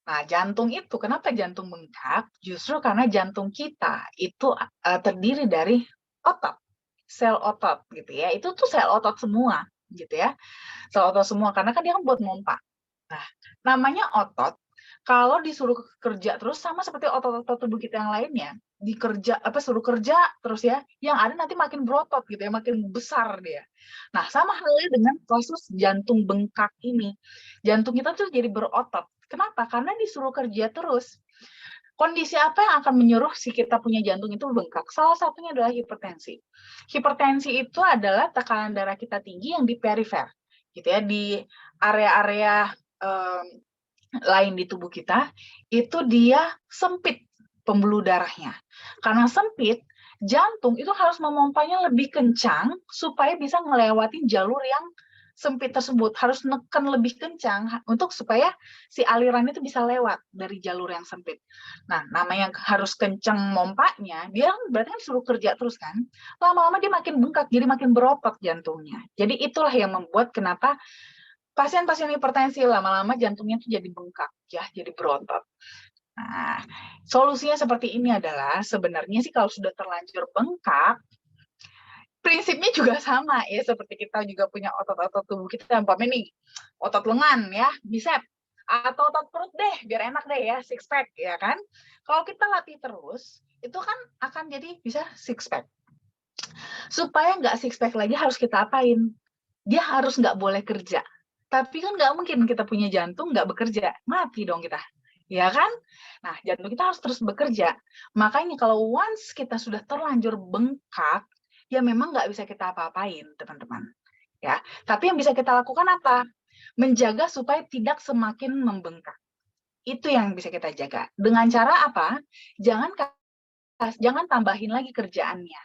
Speaker 2: Nah, jantung itu kenapa jantung bengkak? Justru karena jantung kita itu terdiri dari otot, sel otot gitu ya. Itu tuh sel otot semua gitu ya. Sel otot semua karena kan dia kan buat mompa. Nah, namanya otot kalau disuruh kerja terus sama seperti otot-otot tubuh kita yang lainnya, dikerja apa suruh kerja terus ya, yang ada nanti makin berotot gitu ya, makin besar dia. Nah, sama halnya dengan kasus jantung bengkak ini. Jantung kita tuh jadi berotot. Kenapa? Karena disuruh kerja terus. Kondisi apa yang akan menyuruh si kita punya jantung itu bengkak? Salah satunya adalah hipertensi. Hipertensi itu adalah tekanan darah kita tinggi yang di perifer, gitu ya, di area-area lain di tubuh kita, itu dia sempit pembuluh darahnya. Karena sempit, jantung itu harus memompanya lebih kencang supaya bisa melewati jalur yang sempit tersebut. Harus neken lebih kencang untuk supaya si aliran itu bisa lewat dari jalur yang sempit. Nah, namanya harus kencang mompanya, dia berarti kan suruh kerja terus kan. Lama-lama dia makin bengkak, jadi makin berotot jantungnya. Jadi itulah yang membuat kenapa pasien-pasien hipertensi lama-lama jantungnya tuh jadi bengkak ya, jadi berotot. Nah, solusinya seperti ini adalah sebenarnya sih kalau sudah terlanjur bengkak, prinsipnya juga sama ya seperti kita juga punya otot-otot tubuh kita, umpamanya nih otot lengan ya, bicep atau otot perut deh, biar enak deh ya, six pack ya kan. Kalau kita latih terus, itu kan akan jadi bisa six pack. Supaya nggak six pack lagi harus kita apain? Dia harus nggak boleh kerja. Tapi kan nggak mungkin kita punya jantung nggak bekerja, mati dong kita, ya kan? Nah, jantung kita harus terus bekerja. Makanya kalau once kita sudah terlanjur bengkak, ya memang nggak bisa kita apa-apain, teman-teman. Ya, tapi yang bisa kita lakukan apa? Menjaga supaya tidak semakin membengkak. Itu yang bisa kita jaga. Dengan cara apa? Jangan tambahin lagi kerjaannya,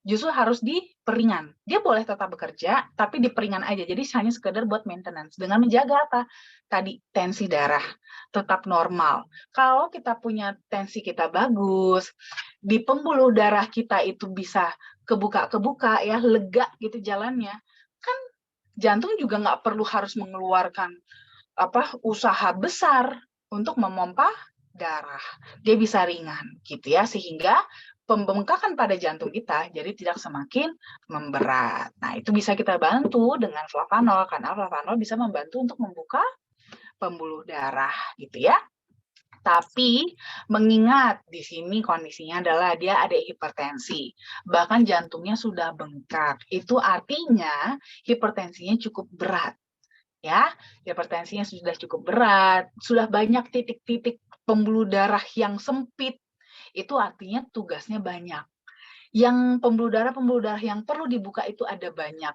Speaker 2: justru harus diperingan. Dia boleh tetap bekerja, tapi diperingan aja. Jadi hanya sekedar buat maintenance. Dengan menjaga apa? Tadi, tensi darah tetap normal. Kalau kita punya tensi kita bagus, di pembuluh darah kita itu bisa kebuka-kebuka ya, lega gitu jalannya, kan jantung juga nggak perlu harus mengeluarkan usaha besar untuk memompa darah. Dia bisa ringan gitu ya, sehingga pembengkakan pada jantung kita jadi tidak semakin memberat. Nah, itu bisa kita bantu dengan flavanol karena flavanol bisa membantu untuk membuka pembuluh darah gitu ya. Tapi mengingat di sini kondisinya adalah dia ada hipertensi, bahkan jantungnya sudah bengkak. Itu artinya hipertensinya cukup berat ya. Hipertensinya sudah cukup berat, sudah banyak titik-titik pembuluh darah yang sempit. Itu artinya tugasnya banyak. Yang pembuluh darah yang perlu dibuka itu ada banyak.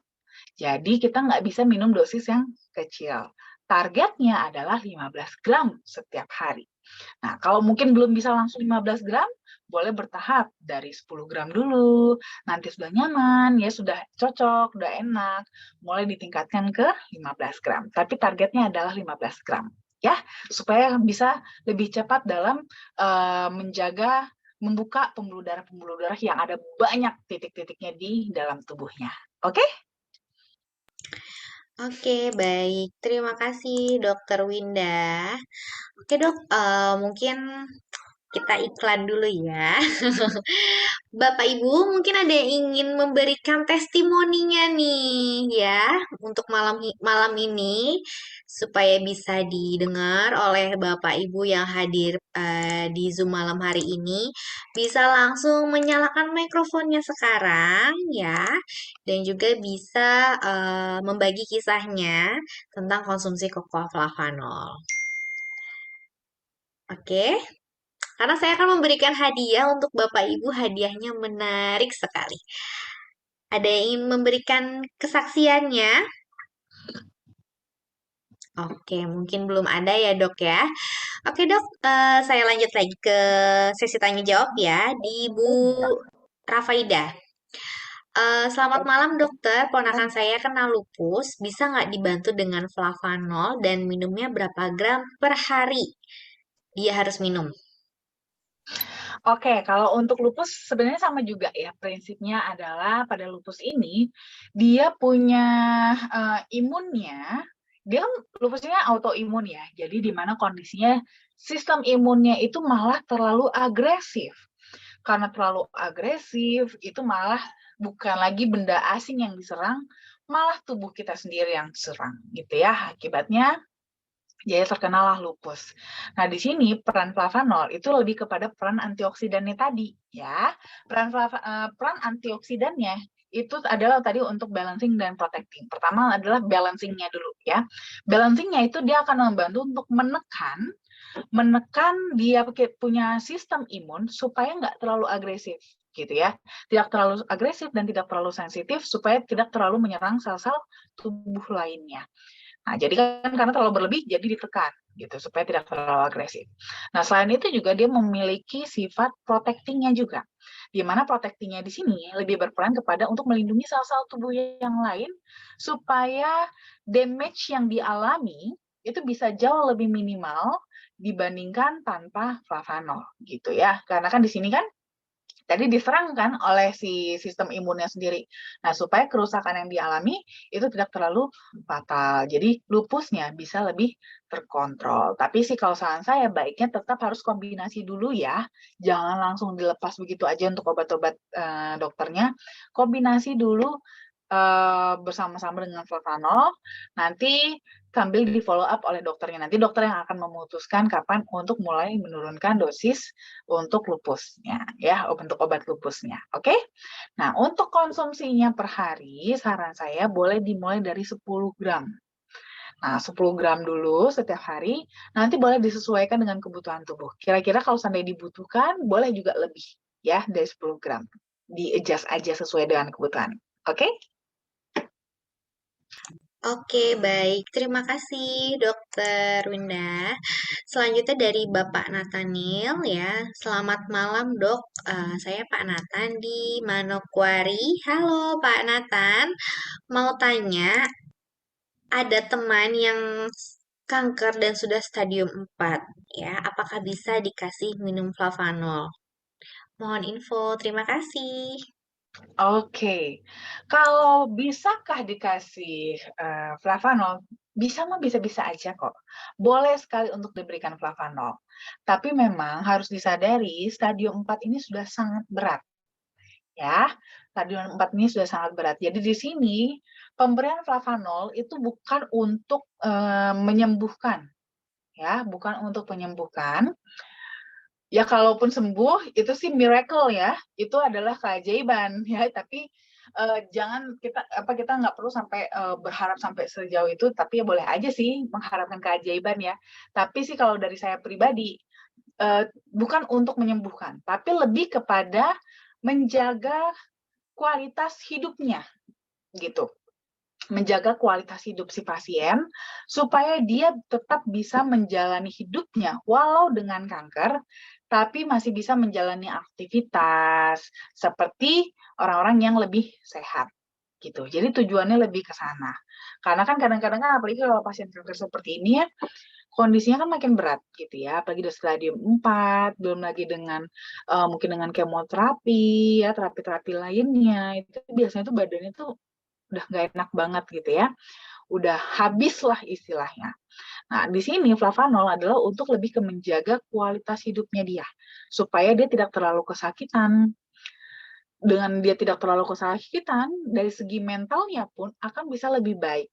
Speaker 2: Jadi kita nggak bisa minum dosis yang kecil. Targetnya adalah 15 gram setiap hari. Nah, kalau mungkin belum bisa langsung 15 gram, boleh bertahap dari 10 gram dulu. Nanti sudah nyaman, ya sudah cocok, sudah enak, mulai ditingkatkan ke 15 gram. Tapi targetnya adalah 15 gram. Ya, supaya bisa lebih cepat dalam menjaga membuka pembuluh darah yang ada banyak titik-titiknya di dalam tubuhnya. Oke?
Speaker 1: Oke, baik. Terima kasih, Dokter Winda. Oke, Dok. Mungkin kita iklan dulu ya. Bapak Ibu mungkin ada yang ingin memberikan testimoninya nih ya untuk malam ini supaya bisa didengar oleh Bapak Ibu yang hadir di Zoom malam hari ini bisa langsung menyalakan mikrofonnya sekarang ya dan juga bisa membagi kisahnya tentang konsumsi cocoa flavanol. Oke, karena saya akan memberikan hadiah untuk Bapak Ibu, hadiahnya menarik sekali. Ada yang ingin memberikan kesaksiannya? Oke, mungkin belum ada ya dok ya. Oke dok, saya lanjut lagi ke sesi tanya jawab ya di Bu Rafaida. Selamat malam dokter, ponakan saya kena lupus, bisa nggak dibantu dengan flavanol dan minumnya berapa gram per hari? Dia harus minum.
Speaker 2: Oke, kalau untuk lupus sebenarnya sama juga ya. Prinsipnya adalah pada lupus ini dia punya imunnya, dia kan lupusnya autoimun ya. Jadi di mana kondisinya sistem imunnya itu malah terlalu agresif. Karena terlalu agresif, itu malah bukan lagi benda asing yang diserang, malah tubuh kita sendiri yang serang gitu ya. Akibatnya jadi terkenalah lupus. Nah, di sini peran flavanol itu lebih kepada peran antioksidannya tadi, ya. Peran antioksidannya itu adalah tadi untuk balancing dan protecting. Pertama adalah balancingnya dulu, ya. Balancingnya itu dia akan membantu untuk menekan dia punya sistem imun supaya nggak terlalu agresif, gitu ya. Tidak terlalu agresif dan tidak terlalu sensitif supaya tidak terlalu menyerang sel-sel tubuh lainnya. Nah, jadi kan karena terlalu berlebih jadi ditekan gitu supaya tidak terlalu agresif. Nah, selain itu juga dia memiliki sifat protecting-nya juga. Di mana protecting-nya di sini lebih berperan kepada untuk melindungi sel-sel tubuh yang lain supaya damage yang dialami itu bisa jauh lebih minimal dibandingkan tanpa flavanol gitu ya. Karena kan di sini kan tadi diserang kan oleh si sistem imunnya sendiri. Nah, supaya kerusakan yang dialami itu tidak terlalu fatal. Jadi lupusnya bisa lebih terkontrol. Tapi sih kalau saran saya baiknya tetap harus kombinasi dulu ya. Jangan langsung dilepas begitu aja untuk obat-obat dokternya. Kombinasi dulu bersama-sama dengan flavanol. Nanti sambil di follow up oleh dokternya. Nanti dokter yang akan memutuskan kapan untuk mulai menurunkan dosis untuk lupusnya, ya, untuk obat lupusnya. Oke? Nah, untuk konsumsinya per hari, saran saya boleh dimulai dari 10 gram. Nah, 10 gram dulu setiap hari, nanti boleh disesuaikan dengan kebutuhan tubuh. Kira-kira kalau sampai dibutuhkan, boleh juga lebih, ya, dari 10 gram. Di-adjust aja sesuai dengan kebutuhan. Oke?
Speaker 1: Oke, baik. Terima kasih, Dokter Winda. Selanjutnya dari Bapak Nathaniel ya. Selamat malam, Dok. Saya Pak Nathan di Manokwari. Halo, Pak Nathan. Mau tanya, ada teman yang kanker dan sudah stadium 4, ya. Apakah bisa dikasih minum flavanol? Mohon info. Terima kasih.
Speaker 2: Oke, kalau bisakah dikasih flavanol? Bisa mah bisa-bisa aja kok. Boleh sekali untuk diberikan flavanol. Tapi memang harus disadari stadium 4 ini sudah sangat berat ya. Stadium 4 ini sudah sangat berat. Jadi di sini pemberian flavanol itu bukan untuk menyembuhkan ya, bukan untuk menyembuhkan. Ya kalaupun sembuh itu sih miracle ya, itu adalah keajaiban ya, tapi jangan kita nggak perlu sampai berharap sampai sejauh itu, tapi ya boleh aja sih mengharapkan keajaiban ya. Tapi sih kalau dari saya pribadi bukan untuk menyembuhkan, tapi lebih kepada menjaga kualitas hidupnya gitu. Menjaga kualitas hidup si pasien supaya dia tetap bisa menjalani hidupnya walau dengan kanker, tapi masih bisa menjalani aktivitas seperti orang-orang yang lebih sehat gitu. Jadi tujuannya lebih ke sana. Karena kan kadang-kadang kan apalagi kalau pasien kanker seperti ini ya, kondisinya kan makin berat gitu ya, apalagi di stadium 4, belum lagi dengan mungkin dengan kemoterapi ya, terapi-terapi lainnya, itu biasanya tuh badannya tuh udah nggak enak banget gitu ya, udah habis lah istilahnya. Nah, di sini flavanol adalah untuk lebih ke menjaga kualitas hidupnya dia, supaya dia tidak terlalu kesakitan. Dengan dia tidak terlalu kesakitan, dari segi mentalnya pun akan bisa lebih baik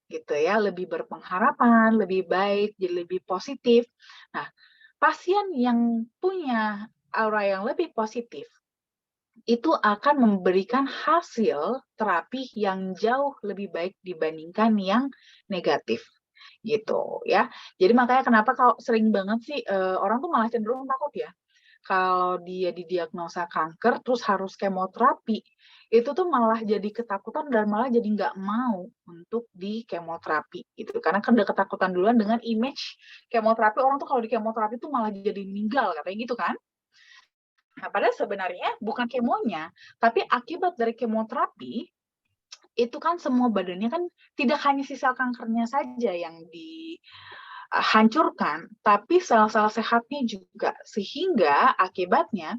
Speaker 2: gitu ya, lebih berpengharapan, lebih baik, jadi lebih positif. Nah, pasien yang punya aura yang lebih positif itu akan memberikan hasil terapi yang jauh lebih baik dibandingkan yang negatif gitu ya. Jadi makanya kenapa kalau sering banget sih orang tuh malah cenderung takut ya. Kalau dia didiagnosa kanker terus harus kemoterapi, itu tuh malah jadi ketakutan dan malah jadi nggak mau untuk di kemoterapi gitu. Karena kan udah ketakutan duluan dengan image kemoterapi, orang tuh kalau di kemoterapi tuh malah jadi meninggal katanya gitu kan. Nah, padahal sebenarnya bukan kemonya, tapi akibat dari kemoterapi, itu kan semua badannya kan tidak hanya si sel kankernya saja yang dihancurkan, tapi sel-sel sehatnya juga. Sehingga akibatnya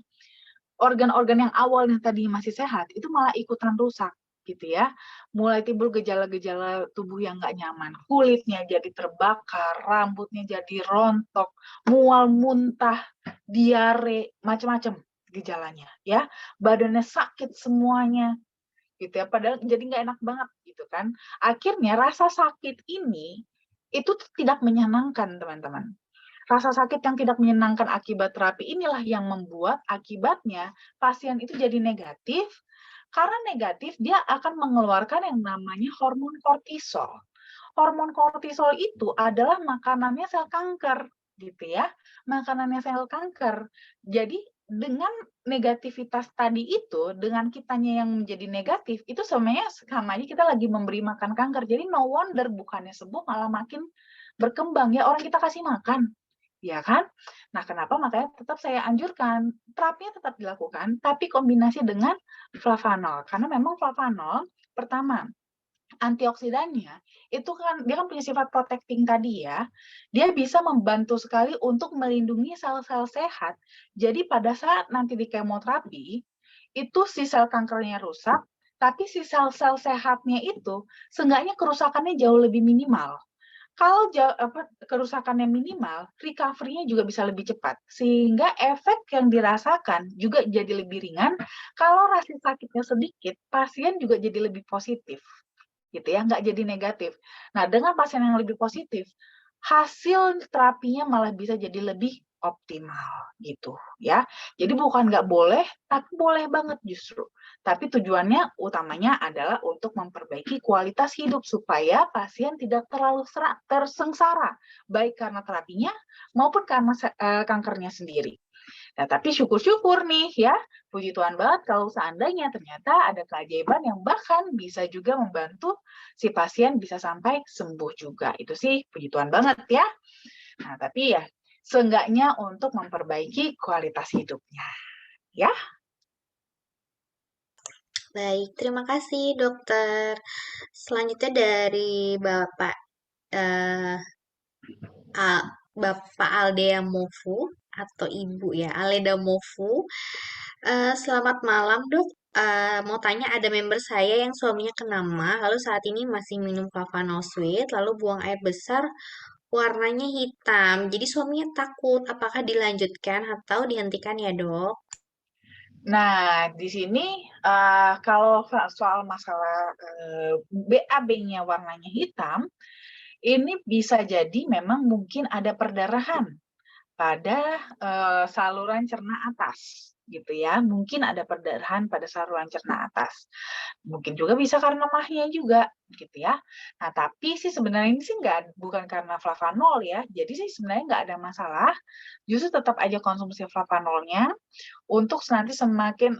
Speaker 2: organ-organ yang awalnya tadi masih sehat, itu malah ikutan rusak gitu ya. Mulai timbul gejala-gejala tubuh yang nggak nyaman. Kulitnya jadi terbakar, rambutnya jadi rontok, mual muntah, diare, macam-macam gejalanya ya. Badannya sakit semuanya gitu ya. Padahal jadi nggak enak banget gitu kan. Akhirnya rasa sakit ini itu tidak menyenangkan teman-teman. Rasa sakit yang tidak menyenangkan akibat terapi inilah yang membuat akibatnya pasien itu jadi negatif. Karena negatif dia akan mengeluarkan yang namanya hormon kortisol. Hormon kortisol itu adalah makanannya sel kanker gitu ya. Makanannya sel kanker. Jadi dengan negativitas tadi itu, dengan kitanya yang menjadi negatif, itu sebenarnya sama aja kita lagi memberi makan kanker. Jadi no wonder bukannya sembuh malah makin berkembang ya, orang kita kasih makan ya kan? Nah, kenapa makanya tetap saya anjurkan terapinya tetap dilakukan, tapi kombinasi dengan flavanol. Karena memang flavanol, pertama, antioksidannya itu kan dia kan punya sifat protecting tadi ya. Dia bisa membantu sekali untuk melindungi sel-sel sehat. Jadi pada saat nanti di kemoterapi, itu si sel kankernya rusak, tapi si sel-sel sehatnya itu seenggaknya kerusakannya jauh lebih minimal. Kalau kerusakannya minimal, recovery-nya juga bisa lebih cepat. Sehingga efek yang dirasakan juga jadi lebih ringan. Kalau rasa sakitnya sedikit, pasien juga jadi lebih positif. Gitu ya, nggak jadi negatif. Nah, dengan pasien yang lebih positif, hasil terapinya malah bisa jadi lebih optimal gitu ya. Jadi bukan nggak boleh, tapi boleh banget justru. Tapi tujuannya utamanya adalah untuk memperbaiki kualitas hidup supaya pasien tidak terlalu tersengsara, baik karena terapinya maupun karena kankernya sendiri. Nah, tapi syukur-syukur nih ya, puji Tuhan banget kalau seandainya ternyata ada keajaiban yang bahkan bisa juga membantu si pasien bisa sampai sembuh juga. Itu sih puji Tuhan banget ya. Nah, tapi ya seenggaknya untuk memperbaiki kualitas hidupnya. Ya,
Speaker 1: Baik, terima kasih dokter. Selanjutnya dari Bapak eh, Bapak Aldea Mofu atau Ibu ya, Aleda Mofu. Selamat malam, Dok. mau tanya ada member saya yang suaminya kena MA, lalu saat ini masih minum Flavanol Sweet, lalu buang air besar, warnanya hitam. Jadi suaminya takut, apakah dilanjutkan atau dihentikan ya, Dok?
Speaker 2: Nah, di sini kalau soal masalah BAB-nya warnanya hitam, ini bisa jadi memang mungkin ada perdarahan pada saluran cerna atas, gitu ya. Mungkin ada perdarahan pada saluran cerna atas. Mungkin juga bisa karena mahnya juga, gitu ya. Nah, tapi sih sebenarnya ini sih bukan karena flavanol ya. Jadi sih sebenarnya nggak ada masalah. Justru tetap aja konsumsi flavanolnya untuk nanti semakin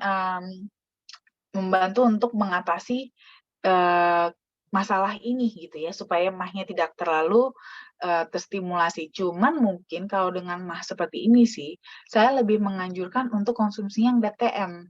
Speaker 2: membantu untuk mengatasi uh, masalah ini gitu ya, supaya mahnya tidak terlalu terstimulasi. Cuman mungkin kalau dengan mah seperti ini sih, saya lebih menganjurkan untuk konsumsi yang DTM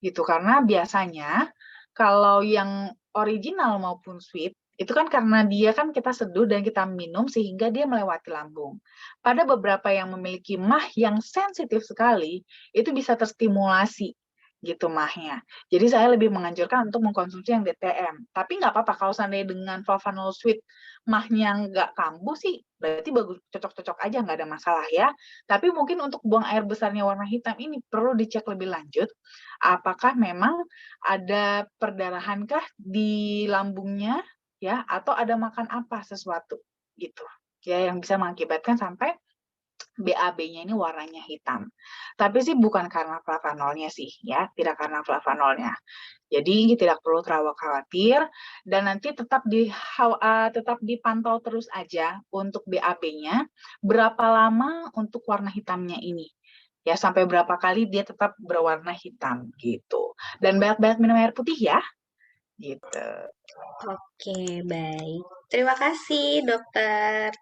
Speaker 2: gitu, karena biasanya kalau yang original maupun sweet itu kan karena dia kan kita seduh dan kita minum sehingga dia melewati lambung. Pada beberapa yang memiliki mah yang sensitif sekali, itu bisa terstimulasi gitu mahnya. Jadi saya lebih menganjurkan untuk mengkonsumsi yang DTM. Tapi nggak apa-apa kalau seandainya dengan flavanol sweet mahnya nggak kambuh sih, berarti bagus, cocok-cocok aja, nggak ada masalah ya. Tapi mungkin untuk buang air besarnya warna hitam ini perlu dicek lebih lanjut apakah memang ada perdarahankah di lambungnya ya, atau ada makan apa sesuatu gitu ya yang bisa mengakibatkan sampai BAB-nya ini warnanya hitam. Tapi sih bukan karena flavanolnya sih ya, tidak karena flavanolnya. Jadi tidak perlu terlalu khawatir dan nanti tetap dipantau terus aja untuk BAB-nya berapa lama untuk warna hitamnya ini. Ya, sampai berapa kali dia tetap berwarna hitam gitu. Dan banyak-banyak minum air putih ya, gitu.
Speaker 1: Oke, baik. Terima kasih, dokter.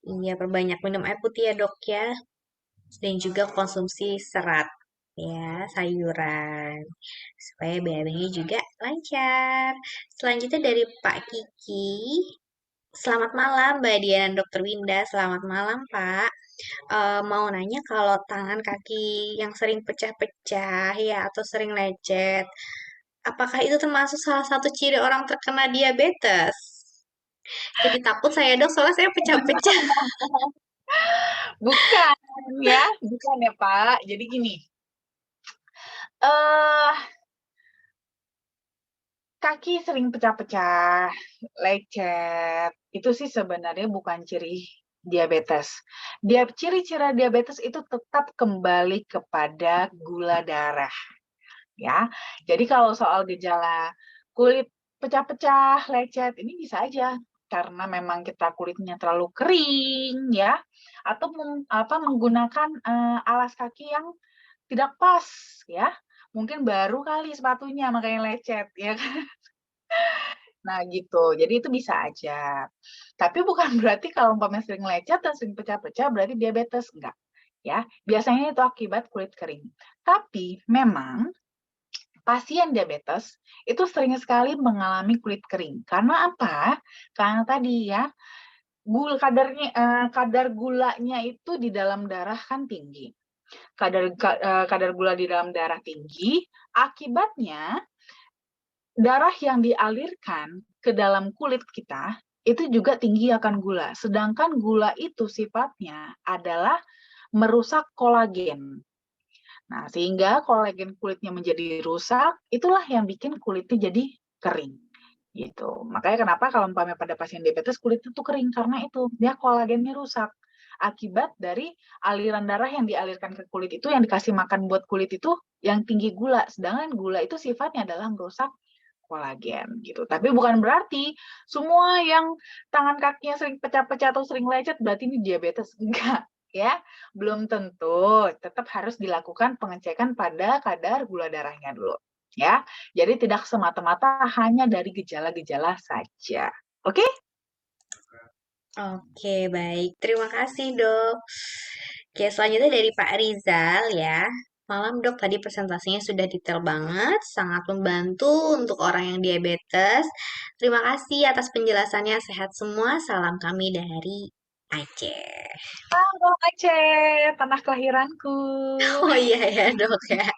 Speaker 1: Iya, perbanyak minum air putih ya, Dok ya. Dan juga konsumsi serat ya, sayuran. Supaya BAB-nya juga lancar. Selanjutnya dari Pak Kiki. Selamat malam, Mbak Dian dan Dokter Winda. Selamat malam, Pak. Mau nanya kalau tangan kaki yang sering pecah-pecah ya atau sering lecet, apakah itu termasuk salah satu ciri orang terkena diabetes? Jadi takut saya dok, soalnya saya pecah-pecah.
Speaker 2: Bukan ya, bukan ya Pak. Jadi gini, eh kaki sering pecah-pecah, lecet, itu sih sebenarnya bukan ciri diabetes. Ciri-ciri diabetes itu tetap kembali kepada gula darah. Ya. Jadi kalau soal gejala kulit pecah-pecah, lecet, ini bisa aja karena memang kita kulitnya terlalu kering ya, atau menggunakan alas kaki yang tidak pas ya. Mungkin baru kali sepatunya makanya lecet ya kan. Nah gitu. Jadi itu bisa aja. Tapi bukan berarti kalau umpamanya sering lecet dan sering pecah-pecah berarti diabetes, enggak. Ya, biasanya itu akibat kulit kering. Tapi memang pasien diabetes itu sering sekali mengalami kulit kering. Karena apa? Karena tadi ya, kadar gulanya itu di dalam darah kan tinggi. Kadar gula di dalam darah tinggi, akibatnya darah yang dialirkan ke dalam kulit kita itu juga tinggi akan gula. Sedangkan gula itu sifatnya adalah merusak kolagen. Nah, sehingga kolagen kulitnya menjadi rusak, itulah yang bikin kulitnya jadi kering. Gitu. Makanya kenapa kalau umpamanya pada pasien diabetes kulit itu kering karena itu dia kolagennya rusak. Akibat dari aliran darah yang dialirkan ke kulit itu yang dikasih makan buat kulit itu yang tinggi gula. Sedangkan gula itu sifatnya adalah merusak kolagen gitu. Tapi bukan berarti semua yang tangan kakinya sering pecah-pecah atau sering lecet berarti ini diabetes. Enggak, ya. Belum tentu. Tetap harus dilakukan pengecekan pada kadar gula darahnya dulu, ya. Jadi tidak semata-mata hanya dari gejala-gejala saja. Oke?
Speaker 1: Oke, baik. Terima kasih, Dok. Oke, selanjutnya dari Pak Rizal ya. Malam, Dok. Tadi presentasinya sudah detail banget, sangat membantu untuk orang yang diabetes. Terima kasih atas penjelasannya. Sehat semua. Salam kami dari Aceh.
Speaker 2: Halo Aceh, tanah kelahiranku.
Speaker 1: Oh iya ya, Dok ya.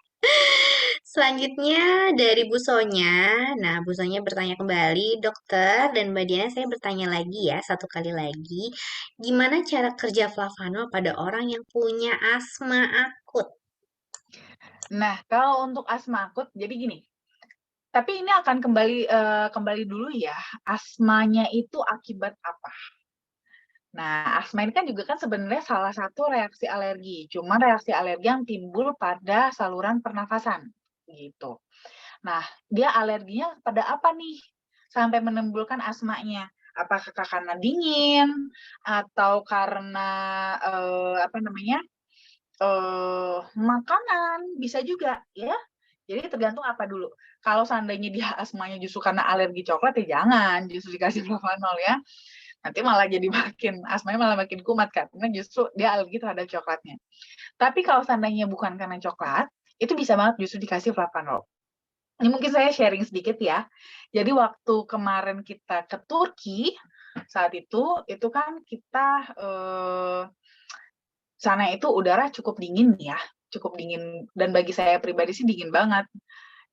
Speaker 1: Selanjutnya dari Bu Sonya. Nah, Bu Sonya bertanya kembali, dokter dan Mbak Diana, saya bertanya lagi ya, satu kali lagi. Gimana cara kerja flavanol pada orang yang punya asma akut?
Speaker 2: Nah, kalau untuk asma akut, jadi gini. Tapi ini akan kembali dulu ya. Asmanya itu akibat apa? Nah, asma ini kan juga kan sebenarnya salah satu reaksi alergi. Cuma reaksi alergi yang timbul pada saluran pernafasan gitu. Nah, dia alerginya pada apa nih? Sampai menimbulkan asmanya. Apakah karena dingin atau karena apa namanya? Makanan bisa juga ya. Jadi tergantung apa dulu. Kalau seandainya dia asmanya justru karena alergi coklat ya jangan justru dikasih flavanol ya. Nanti malah jadi makin asmanya malah makin kumat karena justru dia alergi terhadap coklatnya. Tapi kalau seandainya bukan karena coklat, itu bisa banget justru dikasih flavanol. Ini mungkin saya sharing sedikit ya. Jadi waktu kemarin kita ke Turki, saat itu kan kita sana itu udara cukup dingin ya, cukup dingin dan bagi saya pribadi sih dingin banget.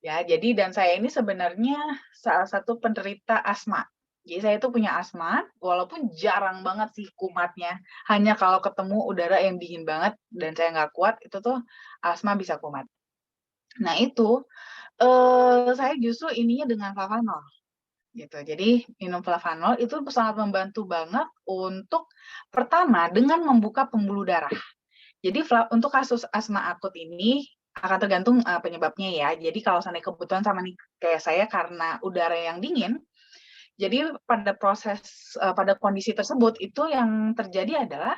Speaker 2: Ya, jadi dan saya ini sebenarnya salah satu penderita asma. Jadi saya itu punya asma, walaupun jarang banget sih kumatnya. Hanya kalau ketemu udara yang dingin banget dan saya nggak kuat, itu tuh asma bisa kumat. Nah itu, saya justru ininya dengan flavanol gitu. Jadi minum flavanol itu sangat membantu banget untuk pertama dengan membuka pembuluh darah. Jadi untuk kasus asma akut ini akan tergantung penyebabnya ya. Jadi kalau seandainya kebetulan sama nih kayak saya karena udara yang dingin, jadi pada kondisi tersebut itu yang terjadi adalah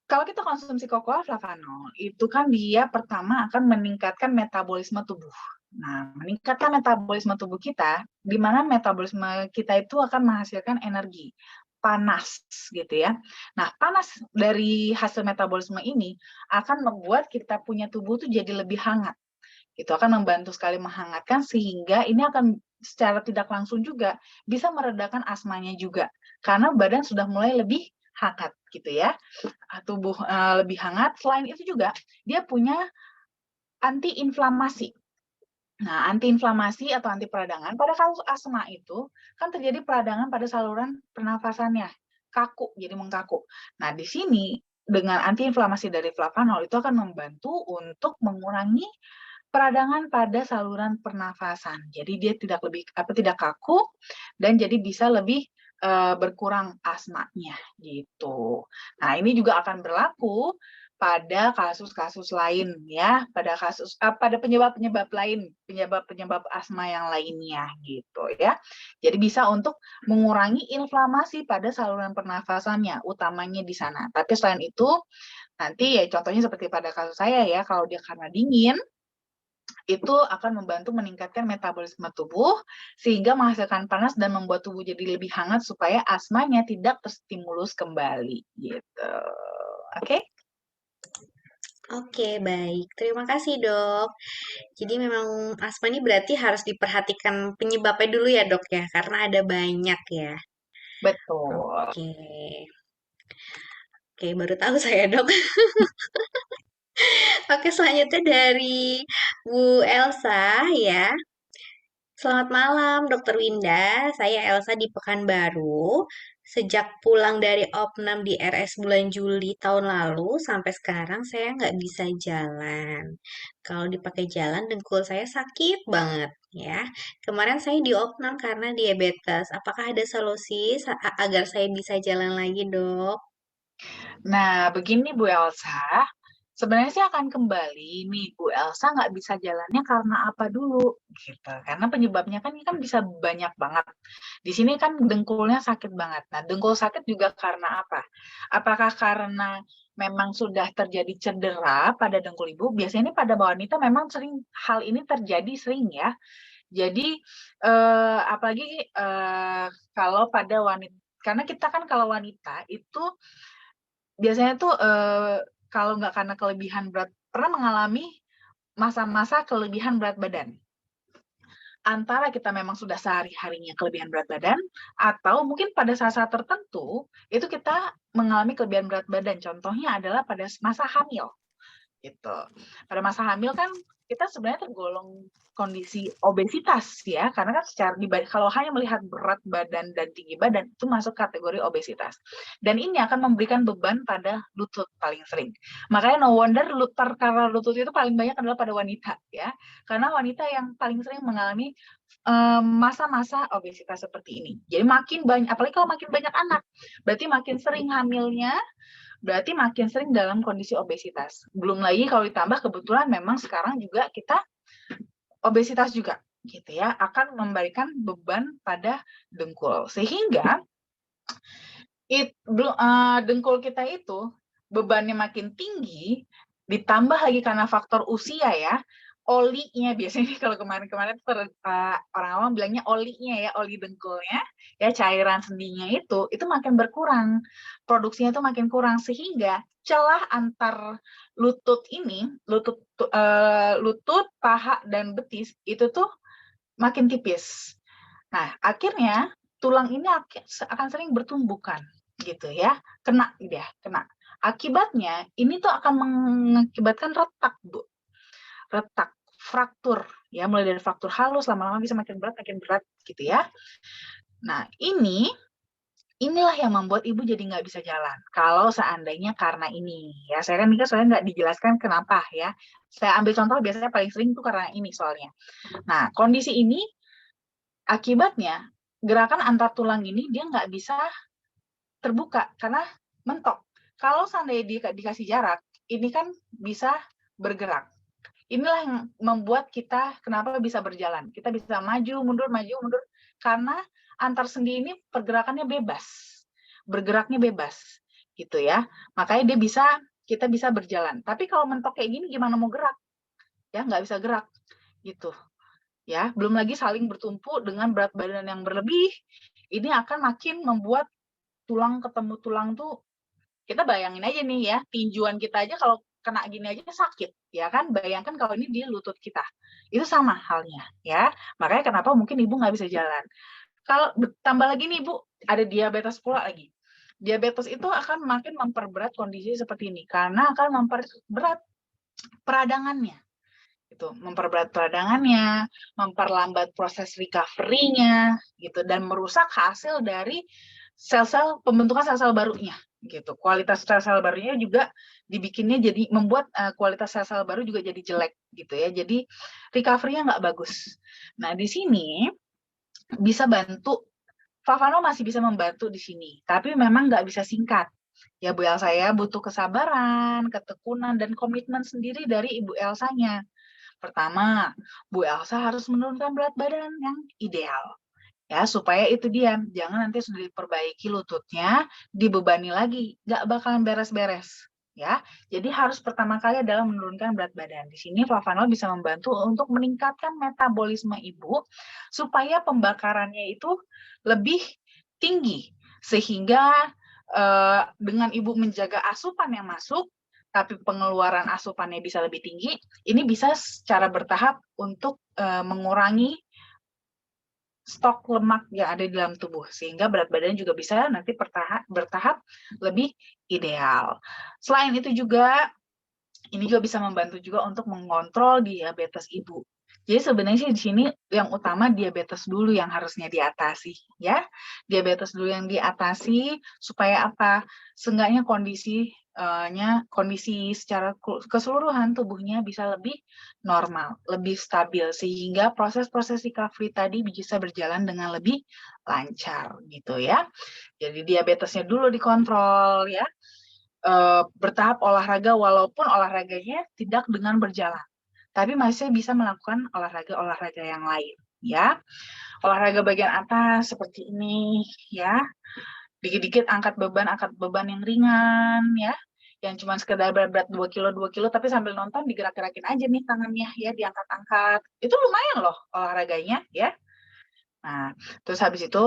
Speaker 2: kalau kita konsumsi kokoa flavanol, itu kan dia pertama akan meningkatkan metabolisme tubuh. Nah, meningkatkan metabolisme tubuh kita, di mana metabolisme kita itu akan menghasilkan energi panas gitu ya. Nah, panas dari hasil metabolisme ini akan membuat kita punya tubuh tuh jadi lebih hangat. Itu akan membantu sekali menghangatkan sehingga ini akan secara tidak langsung juga bisa meredakan asmanya juga. Karena badan sudah mulai lebih hangat gitu ya, tubuh lebih hangat. Selain itu juga dia punya antiinflamasi. Nah, antiinflamasi atau anti peradangan pada kasus asma itu kan terjadi peradangan pada saluran pernafasannya, kaku, jadi mengkaku. Nah, di sini dengan antiinflamasi dari flavanol itu akan membantu untuk mengurangi peradangan pada saluran pernafasan. Jadi dia tidak kaku dan jadi bisa lebih berkurang asmanya gitu. Nah, ini juga akan berlaku pada kasus-kasus lain ya, pada penyebab-penyebab lain, penyebab-penyebab asma yang lainnya gitu ya. Jadi bisa untuk mengurangi inflamasi pada saluran pernafasannya, utamanya di sana. Tapi selain itu, nanti ya contohnya seperti pada kasus saya ya, kalau dia karena dingin, itu akan membantu meningkatkan metabolisme tubuh sehingga menghasilkan panas dan membuat tubuh jadi lebih hangat supaya asmanya tidak terstimulus kembali gitu. Oke?
Speaker 1: Oke, baik. Terima kasih, Dok. Jadi memang asma ini berarti harus diperhatikan penyebabnya dulu ya, Dok ya, karena ada banyak ya.
Speaker 2: Betul.
Speaker 1: Oke. Oke, baru tahu saya, Dok. Oke, selanjutnya dari Bu Elsa ya. Selamat malam, Dokter Winda. Saya Elsa di Pekanbaru. Sejak pulang dari opnam di RS bulan Juli tahun lalu sampai sekarang saya nggak bisa jalan. Kalau dipakai jalan dengkul saya sakit banget ya. Kemarin saya di opnam karena diabetes. Apakah ada solusi agar saya bisa jalan lagi, Dok?
Speaker 2: Nah, begini Bu Elsa, sebenarnya sih akan kembali nih Bu Elsa nggak bisa jalannya karena apa dulu gitu. Karena penyebabnya kan ini kan bisa banyak banget. Di sini kan dengkulnya sakit banget. Nah, dengkul sakit juga karena apa? Apakah karena memang sudah terjadi cedera pada dengkul ibu? Biasanya ini pada wanita memang sering hal ini terjadi sering ya. Jadi apalagi kalau pada wanita, karena kita kan kalau wanita itu biasanya tuh, kalau nggak karena kelebihan berat pernah mengalami masa-masa kelebihan berat badan. Antara kita memang sudah sehari-harinya kelebihan berat badan, atau mungkin pada saat-saat tertentu, itu kita mengalami kelebihan berat badan. Contohnya adalah pada masa hamil. gitu. Pada masa hamil kan kita sebenarnya tergolong kondisi obesitas ya, karena kan secara kalau hanya melihat berat badan dan tinggi badan itu masuk kategori obesitas. Dan ini akan memberikan beban pada lutut paling sering. Makanya no wonder perkara lutut itu paling banyak adalah pada wanita ya, karena wanita yang paling sering mengalami masa-masa obesitas seperti ini. Jadi makin banyak, apalagi kalau makin banyak anak, berarti makin sering hamilnya, berarti makin sering dalam kondisi obesitas. Belum lagi kalau ditambah kebetulan memang sekarang juga kita obesitas juga, gitu ya, akan memberikan beban pada dengkul. Sehingga dengkul kita itu bebannya makin tinggi, ditambah lagi karena faktor usia ya, olinya biasanya kalau kemarin-kemarin orang awam bilangnya olinya ya, oli dengkulnya ya, cairan sendinya itu makin berkurang, produksinya itu makin kurang, sehingga celah antar lutut ini, lutut, paha dan betis itu tuh makin tipis. Nah, akhirnya tulang ini akan sering bertumbukan gitu ya, kena. Akibatnya ini tuh akan mengakibatkan retak, Bu. Retak, fraktur ya, mulai dari fraktur halus lama-lama bisa makin berat gitu ya. Nah, inilah yang membuat ibu jadi nggak bisa jalan. Kalau seandainya karena ini ya, saya kan ini soalnya nggak dijelaskan kenapa ya. Saya ambil contoh biasanya paling sering tuh karena ini soalnya. Nah, kondisi ini akibatnya gerakan antar tulang ini dia nggak bisa terbuka karena mentok. Kalau seandainya dikasih jarak, ini kan bisa bergerak. Inilah yang membuat kita kenapa bisa berjalan. Kita bisa maju, mundur, karena antar sendi ini pergerakannya bebas. Bergeraknya bebas. Gitu ya. Makanya kita bisa berjalan. Tapi kalau mentok kayak gini gimana mau gerak? Ya, nggak bisa gerak. Gitu. Ya, belum lagi saling bertumpu dengan berat badan yang berlebih. Ini akan makin membuat tulang ketemu tulang tuh, kita bayangin aja nih ya, tinjuan kita aja kalau kena gini aja sakit, ya kan? Bayangkan kalau ini di lutut kita, itu sama halnya, ya. Makanya kenapa mungkin ibu nggak bisa jalan. Kalau tambah lagi nih ibu, ada diabetes pula lagi. Diabetes itu akan makin memperberat kondisi seperti ini, karena akan memperberat peradangannya. Itu memperberat peradangannya, memperlambat proses recovery-nya, gitu, dan merusak hasil dari pembentukan sel-sel barunya, gitu. Kualitas sel-sel barunya juga dibikinnya jadi membuat kualitas sel-sel baru juga jadi jelek, gitu ya. Jadi recovery-nya nggak bagus. Nah, di sini bisa bantu, Favano masih bisa membantu di sini, tapi memang nggak bisa singkat. Ya, Bu Elsa ya, butuh kesabaran, ketekunan, dan komitmen sendiri dari Ibu Elsanya. Pertama, Bu Elsa harus menurunkan berat badan yang ideal. Ya, supaya itu dia, jangan nanti sudah diperbaiki lututnya, dibebani lagi, nggak bakalan beres-beres. Ya, jadi harus pertama kali adalah menurunkan berat badan. Di sini Flavanol bisa membantu untuk meningkatkan metabolisme ibu supaya pembakarannya itu lebih tinggi, sehingga dengan ibu menjaga asupan yang masuk, tapi pengeluaran asupannya bisa lebih tinggi, ini bisa secara bertahap untuk mengurangi stok lemak yang ada di dalam tubuh, sehingga berat badan juga bisa nanti bertahap lebih ideal. Selain itu juga, ini juga bisa membantu juga untuk mengontrol diabetes ibu. Jadi sebenarnya sih di sini yang utama diabetes dulu yang harusnya diatasi, ya. Diabetes dulu yang diatasi supaya apa? Seenggaknya kondisi secara keseluruhan tubuhnya bisa lebih normal, lebih stabil, sehingga proses-proses recovery tadi bisa berjalan dengan lebih lancar, gitu ya. Jadi diabetesnya dulu dikontrol, ya. Bertahap olahraga, walaupun olahraganya tidak dengan berjalan, tapi masih bisa melakukan olahraga-olahraga yang lain, ya. Olahraga bagian atas seperti ini, ya. Dikit-dikit angkat beban yang ringan, ya. Yang cuma sekedar berat 2 kilo, tapi sambil nonton digerak-gerakin aja nih tangannya, ya, diangkat-angkat. Itu lumayan loh olahraganya, ya. Nah, terus habis itu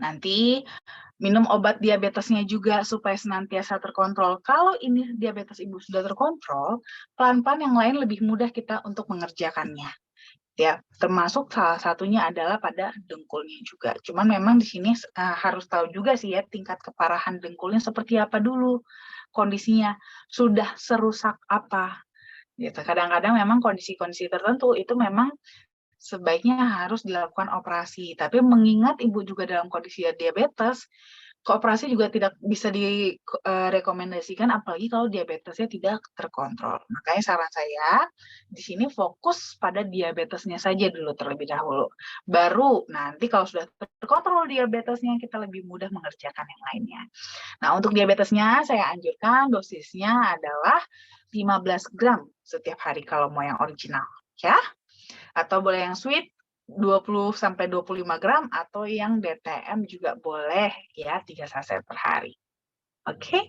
Speaker 2: nanti minum obat diabetesnya juga supaya senantiasa terkontrol. Kalau ini diabetes ibu sudah terkontrol, pelan-pelan yang lain lebih mudah kita untuk mengerjakannya. ya, termasuk salah satunya adalah pada dengkulnya juga. Cuman memang di sini harus tahu juga sih ya tingkat keparahan dengkulnya seperti apa dulu kondisinya, sudah serusak apa gitu. Kadang-kadang memang kondisi-kondisi tertentu itu memang sebaiknya harus dilakukan operasi. Tapi mengingat ibu juga dalam kondisi diabetes, operasi juga tidak bisa direkomendasikan, apalagi kalau diabetesnya tidak terkontrol. Makanya saran saya di sini fokus pada diabetesnya saja dulu terlebih dahulu. Baru nanti kalau sudah terkontrol diabetesnya, kita lebih mudah mengerjakan yang lainnya. Nah, untuk diabetesnya saya anjurkan dosisnya adalah 15 gram setiap hari kalau mau yang original, ya. Atau boleh yang sweet 20 sampai 25 gram atau yang DTM juga boleh ya 3 saset per hari. Oke?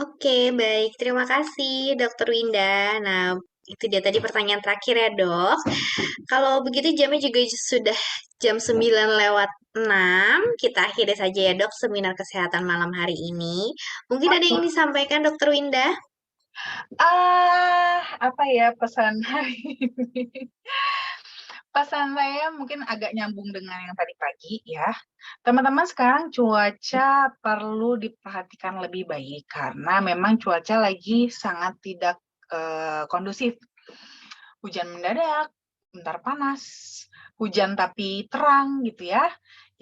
Speaker 1: Oke, baik. Terima kasih, Dokter Winda. Nah, itu dia tadi pertanyaan terakhir ya, Dok. Kalau begitu jamnya juga sudah jam 9:06. Kita akhiri saja ya, Dok, seminar kesehatan malam hari ini. Mungkin ada yang disampaikan, Dokter Winda?
Speaker 2: Apa ya pesan hari ini? Pesan saya mungkin agak nyambung dengan yang tadi pagi ya. Teman-teman sekarang cuaca perlu diperhatikan lebih baik karena memang cuaca lagi sangat tidak kondusif. Hujan mendadak, bentar panas, hujan tapi terang gitu ya.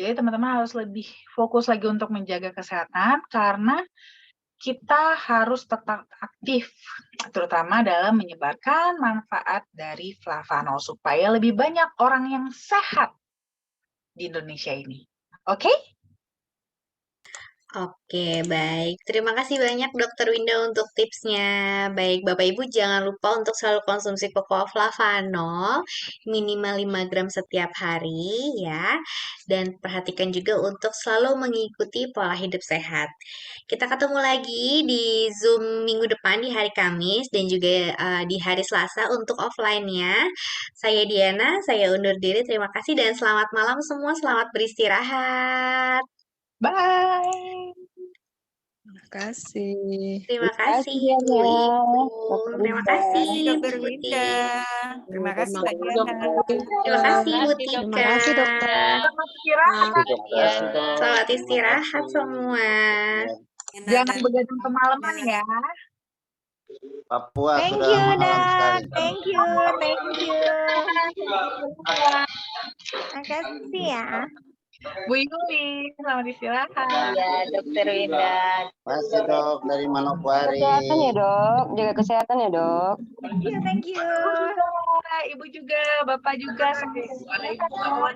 Speaker 2: Jadi teman-teman harus lebih fokus lagi untuk menjaga kesehatan karena kita harus tetap aktif, terutama dalam menyebarkan manfaat dari flavanol supaya lebih banyak orang yang sehat di Indonesia ini. Oke?
Speaker 1: Oke, baik. Terima kasih banyak Dokter Winda untuk tipsnya. Baik, Bapak Ibu jangan lupa untuk selalu konsumsi cocoa flavanol minimal 5 gram setiap hari ya. Dan perhatikan juga untuk selalu mengikuti pola hidup sehat. Kita ketemu lagi di Zoom minggu depan di hari Kamis dan juga di hari Selasa untuk offline-nya. Saya Diana, saya undur diri. Terima kasih dan selamat malam semua. Selamat beristirahat.
Speaker 2: Bye!
Speaker 3: Terima kasih.
Speaker 1: Terima kasih
Speaker 3: Diana.
Speaker 1: Bu Ibu.
Speaker 3: Dr.
Speaker 1: Terima
Speaker 3: Winda.
Speaker 1: kasih
Speaker 4: Dokter
Speaker 1: Bu
Speaker 4: Winda.
Speaker 1: Tika.
Speaker 4: Terima kasih Kak Diana.
Speaker 1: Terima kasih Bu
Speaker 3: Terima
Speaker 1: Tika.
Speaker 3: kasih dokter.
Speaker 2: Selamat istirahat ya.
Speaker 1: Selamat istirahat semua.
Speaker 2: Jangan begadang kemalaman ya.
Speaker 5: Papua
Speaker 4: Thank
Speaker 5: sudah
Speaker 4: you,
Speaker 5: malam
Speaker 4: Dak.
Speaker 5: sekali.
Speaker 4: Thank you. Makasih ya.
Speaker 2: Bu Yuli, selamat istirahat.
Speaker 6: Ya, Dokter Winda.
Speaker 5: Masih dok dari Manokwari.
Speaker 3: Kesehatan ya dok, jaga kesehatan ya dok.
Speaker 4: Iya, thank you.
Speaker 2: Ibu juga, Bapak juga. Semua.